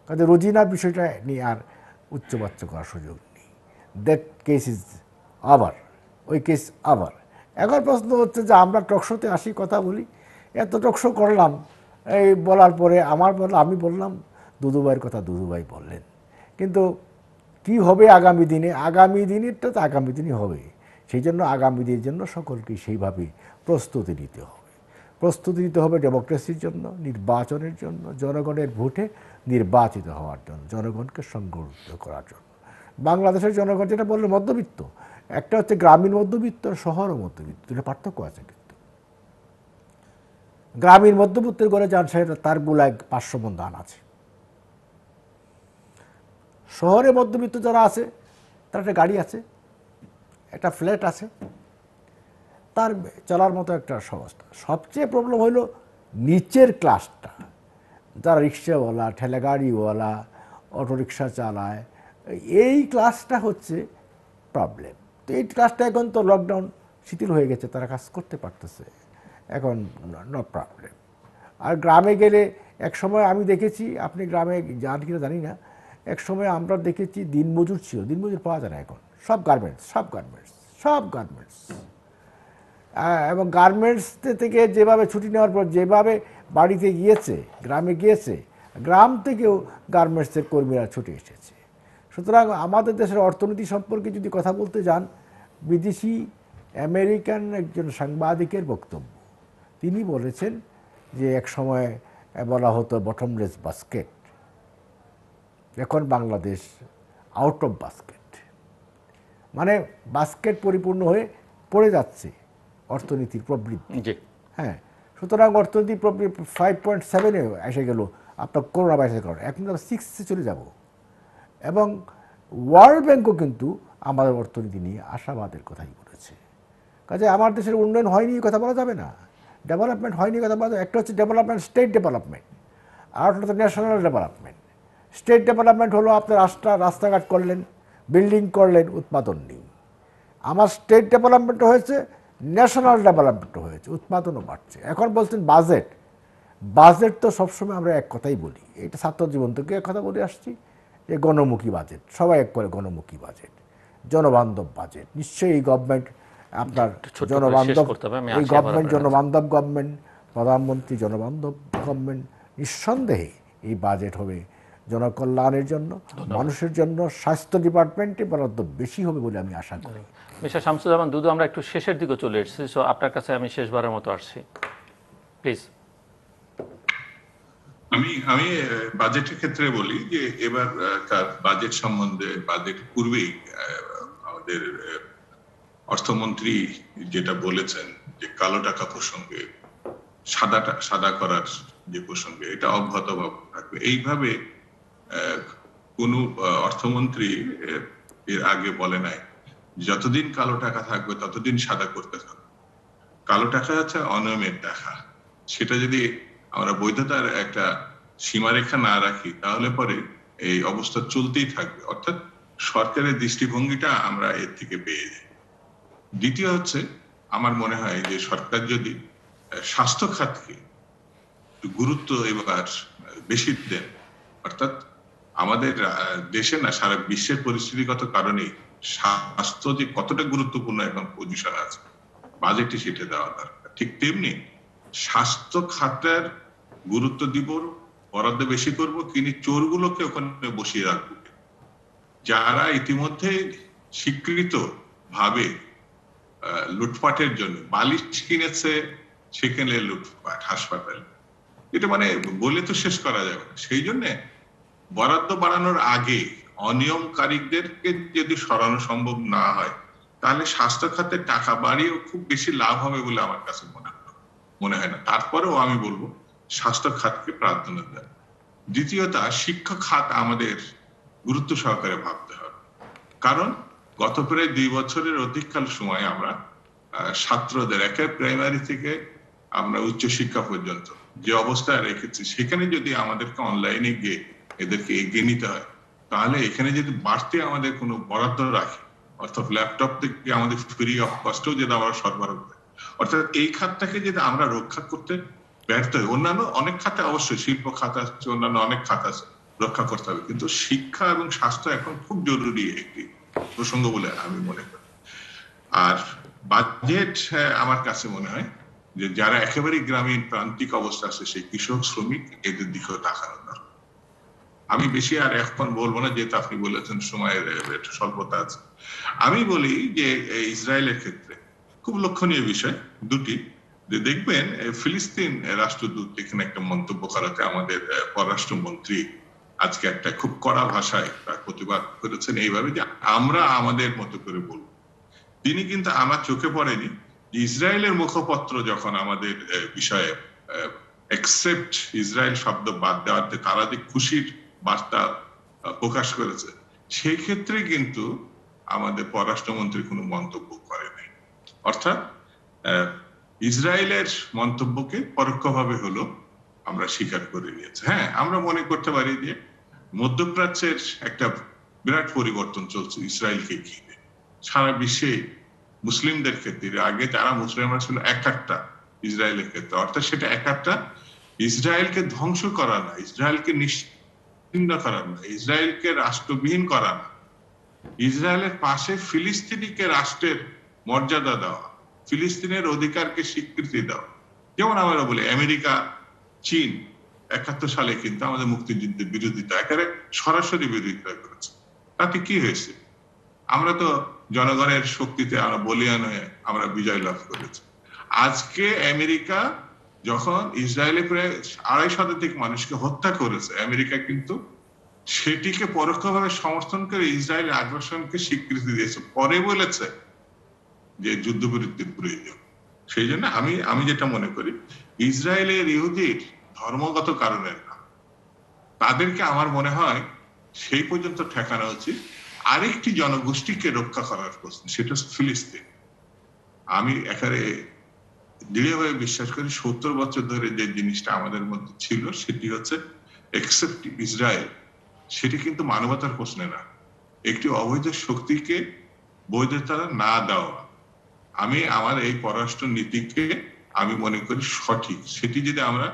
কাজে রোজিনার বিষয়টা নিয়ে আর উচ্চবাচ্য করার সুযোগ নেই। দ্যাট কেস ইজ আবার, ওই কেস আবার। এখন প্রশ্ন হচ্ছে যে আমরা টকশোতে আসি, কথা বলি, এত টকশো করলাম, এই বলার পরে আমি বললাম, দুদুভাইয়ের কথা দুদুভাই বললেন, কিন্তু কি হবে আগামী দিনে? আগামী দিনেরটা তো আগামী দিনই হবে। সেই জন্য আগামী দিনের জন্য সকলকে সেইভাবে প্রস্তুতি নিতে হবে ডেমোক্রেসির জন্য, নির্বাচনের জন্য, জনগণের ভোটে নির্বাচিত হওয়ার জন্য, জনগণকে সংগঠিত করার জন্য। বাংলাদেশের জনগণ যেটা বললো মধ্যবিত্ত, একটা হচ্ছে গ্রামীণ মধ্যবিত্ত, শহর ও মধ্যবিত্ত, এটা পার্থক্য আছে কিন্তু। গ্রামীণ মধ্যবিত্তের ঘরে যান, সেটা তার গোলায় 500 মণ ধান আছে। শহরে মধ্যবিত্ত যারা আছে, তার একটা গাড়ি আছে, একটা ফ্ল্যাট আছে, তার চলার মতো একটা সংস্থা। সবচেয়ে প্রবলেম হলো নিচের ক্লাসটা, যারা রিক্সাওয়ালা, ঠেলাগাড়িওয়ালা, অটোরিকশা চালায়, এই ক্লাসটা হচ্ছে প্রবলেম। তো এই ক্লাসটা এখন তো লকডাউন শিথিল হয়ে গেছে, তারা কাজ করতে পারতেছে, এখন নো প্রবলেম। আর গ্রামে গেলে এক সময় আমি দেখেছি, আপনি গ্রামে যান কিনা জানি না, এক সময় আমরা দেখেছি দিনমজুর ছিল, দিনমজুর পাওয়া যায় না এখন। সব গার্মেন্টস এবং গার্মেন্টস থেকে যেভাবে ছুটি নেওয়ার পর যেভাবে বাড়িতে গিয়েছে, গ্রামে গিয়েছে, গ্রাম থেকেও গার্মেন্টসের কর্মীরা ছুটে এসেছে। সুতরাং আমাদের দেশের অর্থনীতি সম্পর্কে যদি কথা বলতে যান, বিদেশি আমেরিকান একজন সাংবাদিকের বক্তব্য, তিনি বলেছেন যে এক সময় বলা হতো বটমলেস বাস্কেট, এখন বাংলাদেশ আউট অফ বাস্কেট, মানে বাস্কেট পরিপূর্ণ হয়ে পড়ে যাচ্ছে অর্থনীতির প্রবৃদ্ধি। হ্যাঁ, সুতরাং অর্থনীতি 5.7-এ এসে গেল আপনার করোনা ভাইরাসের কারণে, এখন আমরা 6-এ চলে যাব। এবং ওয়ার্ল্ড ব্যাংকও কিন্তু আমাদের অর্থনীতি নিয়ে আশাবাদের কথাই বলেছে। কাজে আমার দেশের উন্নয়ন হয়নি কথা বলা যাবে না, ডেভেলপমেন্ট হয়নি কথা বলা যাবে। একটা হচ্ছে ডেভেলপমেন্ট, স্টেট ডেভেলপমেন্ট, আর একটা হচ্ছে ন্যাশনাল ডেভেলপমেন্ট। স্টেট ডেভেলপমেন্ট হলো আপনার রাস্তাঘাট করলেন, বিল্ডিং করলেন, উৎপাদন নেই। আমার স্টেট ডেভেলপমেন্ট হয়েছে, ন্যাশনাল ডেভেলপমেন্ট হয়েছে, উৎপাদনও বাড়ছে। এখন বলছেন বাজেট তো সবসময় আমরা এক কথাই বলি, এটা ছাত্র জীবন থেকে এক কথা বলে আসছি, যে গণমুখী বাজেট, সবাই এক করে গণমুখী বাজেট, জনবান্ধব বাজেট। নিশ্চয়ই এই গভর্নমেন্ট আপনার জনবান্ধব, এই গভর্নমেন্ট জনবান্ধব গভর্নমেন্ট, প্রধানমন্ত্রী জনবান্ধব গভর্নমেন্ট। নিঃসন্দেহে এই বাজেট হবে জনকল্যাণের জন্য, মানুষের জন্য। স্বাস্থ্য ডিপার্টমেন্টে বরাদ্দ বেশি হবে বলে আমি আশা করি। মিস্টার শামসুজ্জামান দুদু, আমরা একটু শেষের দিকে চলে এসেছি, সো আপনার কাছে আমি শেষবারের মতো আসছি, প্লিজ। আমি বাজেটের ক্ষেত্রে বলি যে এবার বাজেট সম্বন্ধে, বাজেট পূর্বেই আমাদের অর্থমন্ত্রী যেটা বলেছেন যে কালো টাকা প্রসঙ্গে, সাদা করার যে প্রসঙ্গে, এটা অব্যাহত থাকবে। এইভাবে কোন অর্থমন্ত্রী এর আগে বলে নাই যতদিন কালো টাকা থাকবে ততদিন সাদা করতে থাকবে। কালো টাকা হচ্ছে অনিয়মের টাকা, সেটা যদি আমরা বৈধতার একটা সীমারেখা না রাখি তাহলে পরে এই অবস্থা চলতেই থাকবে। অর্থাৎ সরকারের দৃষ্টিভঙ্গিটা আমরা এর থেকে পেয়ে যাই। দ্বিতীয় হচ্ছে, আমার মনে হয় যে সরকার যদি স্বাস্থ্য খাতকে গুরুত্ব এবার বেশি দেন, অর্থাৎ আমাদের দেশে না, সারা বিশ্বের পরিস্থিতিগত কারণে স্বাস্থ্য যে কতটা গুরুত্বপূর্ণ এখন পজিশন আছে, বাজেটে সেটা দেওয়া দরকার। ঠিক তেমনি স্বাস্থ্য খাতের গুরুত্ব দিব, বরাদ্দ বেশি করব, কিন্তু চোরগুলোকে ওখানে বসিয়ে রাখবো, যারা ইতিমধ্যে স্বীকৃত ভাবে লুটপাটের জন্য বালিশ কিনেছে, সেখানে লুটপাট হাসপাতালে, এটা মানে বলে তো শেষ করা যাবে না। সেই জন্য বরাদ্দ বাড়ানোর আগে অনিয়মকারীদেরকে যদি সরানো সম্ভব না হয়, তাহলে স্বাস্থ্য খাতে টাকা বাড়িয়েও খুব বেশি লাভ হবে বলে আমার কাছে মনে হয় না। তারপরেও আমি বলবো স্বাস্থ্য খাতকে প্রাধান্য দেয়। দ্বিতীয়ত, শিক্ষা খাত আমাদের গুরুত্ব সহকারে ভাবতে হবে, কারণ গত প্রায় 2 বছরের অধিককাল সময় আমরা ছাত্রদের একেবারে প্রাইমারি থেকে আমরা উচ্চশিক্ষা পর্যন্ত যে অবস্থায় রেখেছি, সেখানে যদি আমাদেরকে অনলাইনে গিয়ে এদেরকে এগিয়ে নিতে হয়, তাহলে এখানে যদি বাড়তি আমাদের কোনো বরাদ্দ রাখি, অর্থাৎ ল্যাপটপ থেকে আমাদের ফ্রি অফ কস্টেও যদি আমরা সরবরাহ করি, অর্থাৎ এই খাতটাকে যদি আমরা রক্ষা করতে ব্যর্থ হই, অন্যান্য অনেক খাতে অবশ্যই শিল্প খাত আছে, অন্যান্য অনেক খাত আছে, রক্ষা করতে হবে, কিন্তু শিক্ষা এবং স্বাস্থ্য এখন খুব জরুরি একটি প্রসঙ্গ বলে আমি মনে করি। আর বাজেট আমার কাছে মনে হয় যে যারা একেবারে গ্রামীণ প্রান্তিক অবস্থা আছে, সেই কৃষক শ্রমিক, এদের দিকেও তাকানো দরকার। আমি বেশি আর এখন বলবো না, যেহেতু আপনি বলেছেন সময়ের একটু স্বল্পতা আছে। আমি বলি যে ইসরায়েলের ক্ষেত্রে খুব লক্ষণীয় বিষয় দুটি, যে দেখবেন ফিলিস্তিন রাষ্ট্রদূত এখানে একটা মন্তব্য করাতে আমাদের পররাষ্ট্রমন্ত্রী আজকে একটা খুব কড়া ভাষায় তার প্রতিবাদ করেছেন এইভাবে যে আমরা আমাদের মতো করে বলবো। তিনি কিন্তু আমার চোখে পড়েনি যে ইসরায়েলের মুখপত্র যখন আমাদের বিষয়ে এক্সেপ্ট ইসরায়েল শব্দ বাদ দেওয়াতে তারা যে খুশির বার্তা প্রকাশ করেছে, সেই ক্ষেত্রে কিন্তু আমাদের পররাষ্ট্রমন্ত্রী কোনো মন্তব্য করেনি। অর্থাৎ ইসরায়েলের মন্তব্যকে পরোক্ষভাবে হলো আমরা স্বীকার করে নিয়েছি। হ্যাঁ, আমরা মনে করতে পারি যে মধ্যপ্রাচ্যের একটা বিরাট পরিবর্তন চলছে ইসরায়েলকে ঘিরে। সারা বিশ্বে মুসলিমদের ক্ষেত্রে আগে যারা মুসলিমরা ছিল এক একটা ইসরায়েলের ক্ষেত্রে, অর্থাৎ সেটা এক একটা ইসরায়েলকে ধ্বংস করা না, ইসরায়েলকে নিশ্চিহ্ন করা না, ইসরায়েলকে রাষ্ট্রবিহীন করা না, ইসরায়েলের পাশে ফিলিস্তিনিকে রাষ্ট্রের মর্যাদা দেওয়া, ফিলিস্তিনের অধিকারকে স্বীকৃতি দেওয়া। যেমন আমরা বলি আমেরিকা, চীন 71 সালে কিন্তু আমাদের মুক্তিযুদ্ধের বিরোধিতা একেবারে সরাসরি বিরোধিতা করেছে। তাতে কি হয়েছে? আমরা তো জনগণের শক্তিতে আমরা বলিয়ান হয়ে আমরা বিজয় লাভ করেছি। আজকে আমেরিকা যখন ইসরায়েলে প্রায় 250 শতাধিক মানুষকে হত্যা করেছে, আমেরিকা কিন্তু সেটিকে পরোক্ষভাবে সমর্থন করে ইসরায়েলের আগ্রাসনকে স্বীকৃতি দিয়েছে, পরে বলেছে যে যুদ্ধবিরতির প্রয়োজন। সেই জন্য আমি যেটা মনে করি, ইসরায়েলের ইহুদির ধর্মগত কারণে না, তাদেরকে আমার মনে হয় সেই পর্যন্ত ঠেকানো উচিত। আরেকটি জনগোষ্ঠীকে রক্ষা করার প্রশ্ন, সেটা ফিলিস্তিন। আমি এখানে দৃঢ়ভাবে বিশ্বাস করি 70 বছর ধরে যে জিনিসটা আমাদের মধ্যে ছিল, সেটি হচ্ছে এক্সেপ্ট ইসরায়েল। সেটি কিন্তু মানবতার প্রশ্নে না, একটি অবৈধ শক্তিকে বৈধতা না দেওয়া। আমি আমার এই পররাষ্ট্র নীতিকে আমি মনে করি সঠিক, সেটি যদি আমরা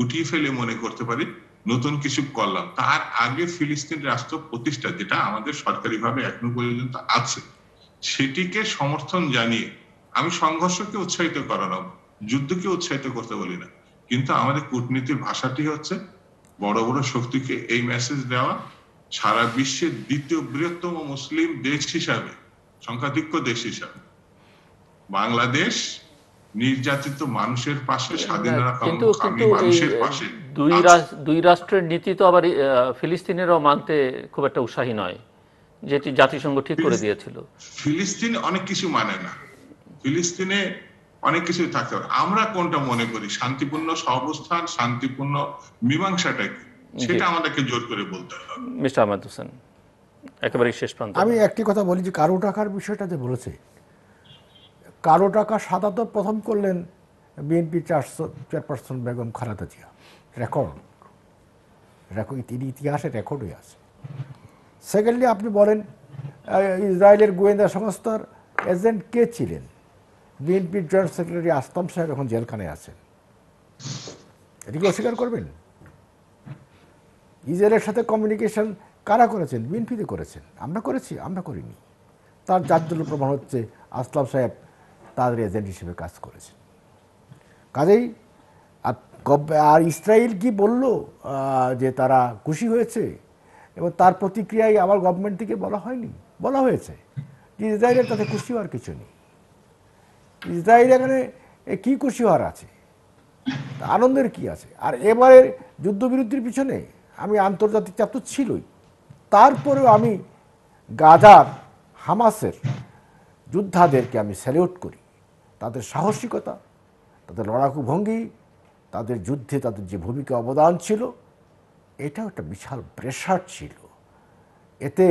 উঠিয়ে ফেলে মনে করতে পারি নতুন কিছু করলাম, তার আগে ফিলিস্তিন রাষ্ট্র প্রতিষ্ঠা, যেটা আমাদের সরকারিভাবে এখনো পর্যন্ত আছে, সেটিকে সমর্থন জানিয়ে আমি সংঘর্ষকে উৎসাহিত করানো, যুদ্ধকে উৎসাহিত করতে বলি না, কিন্তু আমাদের কূটনীতির ভাষাটি হচ্ছে বড় বড় শক্তিকে এই মেসেজ দেওয়া, সারা বিশ্বের দ্বিতীয় বৃহত্তম মুসলিম দেশ হিসাবে, সংখ্যাধিক্য দেশ হিসাবে বাংলাদেশ নির্যাতিত মানুষের পাশে, স্বাধীনতাকামী মানুষের পাশে। দুই রাষ্ট্রের নীতি তো আবার ফিলিস্তিনেরও মানতে খুব একটা উৎসাহী নয়, যেটি জাতিসংঘ ঠিক করে দিয়েছিল। ফিলিস্তিন অনেক কিছু মানে না, ফিলিস্তিনে অনেক কিছু থাকতে পারে। আমরা কোনটা মনে করি শান্তিপূর্ণ সহাবস্থান, শান্তিপূর্ণ মীমাংসাটা কি, সেটা আমাদেরকে জোর করে বলতে হবে। মিস্টার আহমেদ হোসেন, একেবারে শেষ প্রান্ত। আমি একটি কথা বলি যে কারো টাকার বিষয়টা যে বলেছে, কারো টাকা সাদা প্রথম করলেন BNP chairperson Begum Khaleda Zia, record, ইতিহাসে রেকর্ড হয়ে আছে। সেকেন্ডলি আপনি বলেন ইসরায়েলের গোয়েন্দা সংস্থার এজেন্ট কে ছিলেন? বিএনপির জয়েন্ট সেক্রেটারি আসলাম সাহেব এখন জেলখানায় আছেন, এটি কি অস্বীকার করবেন? ইসরায়েলের সাথে কমিউনিকেশন কারা করেছেন? বিএনপিতে করেছেন। আমরা করেছি? আমরা করিনি। তার যার জন্য প্রমাণ হচ্ছে আসলাম সাহেব তাদের এজেন্ট হিসেবে কাজ করেছেন। কাজেই আর ইসরায়েল কি বলল যে তারা খুশি হয়েছে, এবং তার প্রতিক্রিয়ায় আমার গভর্নমেন্ট থেকে বলা হয়নি, বলা হয়েছে যে ইসরায়েলের তাতে খুশি হওয়ার কিছু নেই। ইসরায়েল এখানে কি খুশি হওয়ার আছে, আনন্দের কি আছে? আর এবারে যুদ্ধবিরতির পিছনে আমি আন্তর্জাতিক চাপ তো ছিলই, তারপরেও আমি গাজার হামাসের যোদ্ধাদেরকে আমি স্যালিউট করি, তাদের সাহসিকতা, তাদের লড়াকু ভঙ্গি, তাদের যুদ্ধে তাদের যে ভূমিকা অবদান ছিল, এটাও একটা বিশাল প্রেশার ছিল। এতে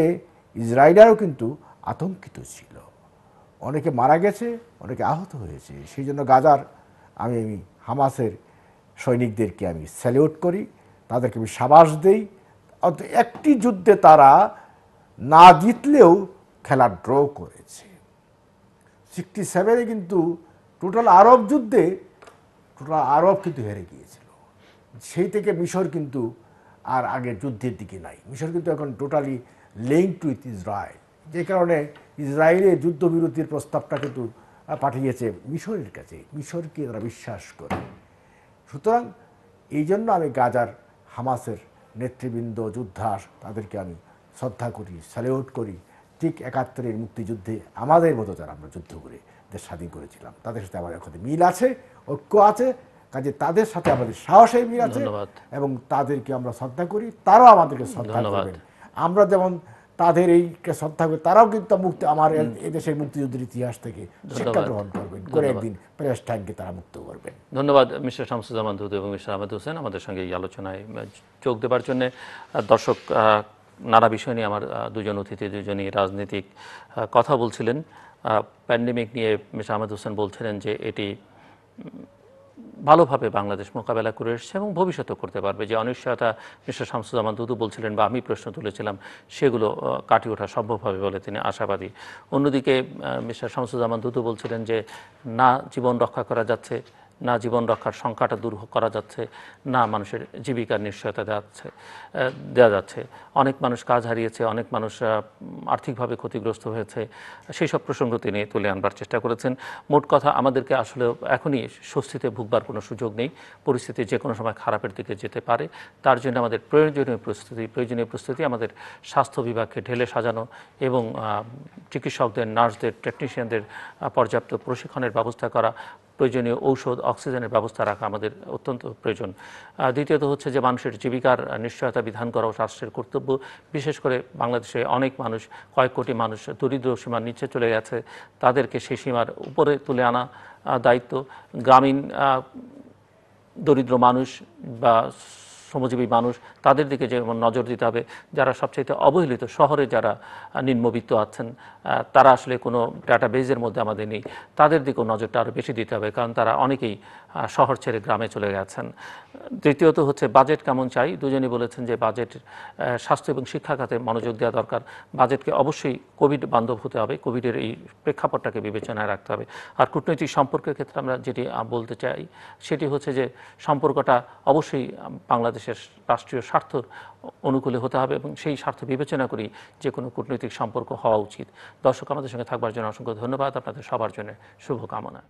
ইসরায়েলরাও কিন্তু আতঙ্কিত ছিল, অনেকে মারা গেছে, অনেকে আহত হয়েছে। সেই জন্য গাজার আমি হামাসের সৈনিকদেরকে আমি স্যালিউট করি, তাদেরকে আমি সাবাস দেই। একটি যুদ্ধে তারা না জিতলেও খেলা ড্র করেছে। 67-এ কিন্তু টোটাল আরব যুদ্ধে টোটাল আরব কিন্তু হেরে গিয়েছিল। সেই থেকে মিশর কিন্তু আর আগে যুদ্ধের দিকে নাই। মিশর কিন্তু এখন টোটালি লিঙ্কড উইথ ইসরায়েল, যে কারণে ইসরায়েলের যুদ্ধবিরতির প্রস্তাবটা কিন্তু পাঠিয়েছে মিশরের কাছে। মিশরকে তারা বিশ্বাস করে। সুতরাং এই জন্য আমি গাজার হামাসের নেতৃবৃন্দ, যোদ্ধা, তাদেরকে আমি শ্রদ্ধা করি, স্যালিউট করি। ঠিক 71-এর মুক্তিযুদ্ধে আমাদের মতো যারা আমরা যুদ্ধ করে দেশ স্বাধীন করেছিলাম, তাদের সাথে আমাদের এখন মিল আছে, ঐক্য আছে। কাজে তাদের সাথে আমাদের সাহসের মিল আছে এবং তাদেরকে আমরা শ্রদ্ধা করি, তারাও আমাদেরকে শ্রদ্ধা করবেন। আমরা যেমন তাদের এইকে শ্রদ্ধা করি, তারাও কিন্তু আমার এদেশের মুক্তিযুদ্ধের ইতিহাস থেকে শিক্ষা গ্রহণ করবেন, করে একদিন প্যালেস্টাইনকে তারা মুক্ত করবেন। ধন্যবাদ মিস্টার শামসুজ্জামান দুদু এবং মিস্টার আহমেদ হোসেন আমাদের সঙ্গে এই আলোচনায় যোগ দেবার জন্য। দর্শক, নানা বিষয় নিয়ে আমার দুজন অতিথি দুজনই রাজনৈতিক কথা বলছিলেন। প্যান্ডেমিক নিয়ে মিস্টার আহমেদ হোসেন বলছিলেন যে এটি ভালোভাবে বাংলাদেশ মোকাবেলা করে এসেছে এবং ভবিষ্যতেও করতে পারবে। যে অনিশ্চয়তা মিস্টার শামসুজ্জামান দুদু বলছিলেন বা আমি প্রশ্ন তুলেছিলাম, সেগুলো কাটিয়ে ওঠা সম্ভব হবে বলে তিনি আশাবাদী। অন্যদিকে মিস্টার শামসুজ্জামান দুদু বলছিলেন যে না জীবন রক্ষা করা যাচ্ছে, না জীবন রক্ষার সংখ্যাটা দূর করা যাচ্ছে, না মানুষের জীবিকার নিশ্চয়তা দেওয়া যাচ্ছে। অনেক মানুষ কাজ হারিয়েছে, অনেক মানুষ আর্থিকভাবে ক্ষতিগ্রস্ত হয়েছে, সেই সব প্রসঙ্গ তিনি তুলে আনবার চেষ্টা করেছেন। মোট কথা, আমাদেরকে আসলে এখনই স্বস্তিতে ভুগবার কোনো সুযোগ নেই। পরিস্থিতি যে কোনো সময় খারাপের দিকে যেতে পারে। তার জন্য আমাদের প্রয়োজনীয় প্রস্তুতি আমাদের স্বাস্থ্য বিভাগকে ঢেলে সাজানো এবং চিকিৎসকদের, নার্সদের, টেকনিশিয়ানদের পর্যাপ্ত প্রশিক্ষণের ব্যবস্থা করা, প্রয়োজনীয় ঔষধ, অক্সিজেনের ব্যবস্থা রাখা আমাদের অত্যন্ত প্রয়োজন। দ্বিতীয়ত হচ্ছে যে মানুষের জীবিকার নিশ্চয়তা বিধান করাও রাষ্ট্রের কর্তব্য। বিশেষ করে বাংলাদেশে অনেক মানুষ, কয়েক কোটি মানুষ দরিদ্র সীমার নিচে চলে গেছে, তাদেরকে সেই সীমার উপরে তুলে আনা দায়িত্ব। গ্রামীণ দরিদ্র মানুষ বা শ্রমজীবী মানুষ, তাদের দিকে যেমন নজর দিতে হবে। যারা সবচেয়ে অবহেলিত, শহরে যারা নিম্নবিত্ত আছেন, তারা আসলে কোনো ডাটাবেজের মধ্যে আমাদের নেই, তাদের দিকেও নজরটা আরও বেশি দিতে হবে, কারণ তারা অনেকেই শহর ছেড়ে গ্রামে চলে গেছেন। তৃতীয়ত হচ্ছে বাজেট কেমন চাই। দুজনই বলেছেন যে বাজেট স্বাস্থ্য এবং শিক্ষা খাতে মনোযোগ দেওয়া দরকার। বাজেটকে অবশ্যই কোভিড বান্ধব হতে হবে, কোভিডের এই প্রেক্ষাপটটাকে বিবেচনায় রাখতে হবে। আর কূটনৈতিক সম্পর্কের ক্ষেত্রে আমরা যেটি বলতে চাই সেটি হচ্ছে যে সম্পর্কটা অবশ্যই বাংলাদেশের রাষ্ট্রীয় স্বার্থ অনুকূলে হতে হবে এবং সেই স্বার্থ বিবেচনা করেই যে কোনো কূটনৈতিক সম্পর্ক হওয়া উচিত। দর্শক, আমাদের সঙ্গে থাকবার জন্য অসংখ্য ধন্যবাদ। আপনাদের সবার জন্য শুভকামনা।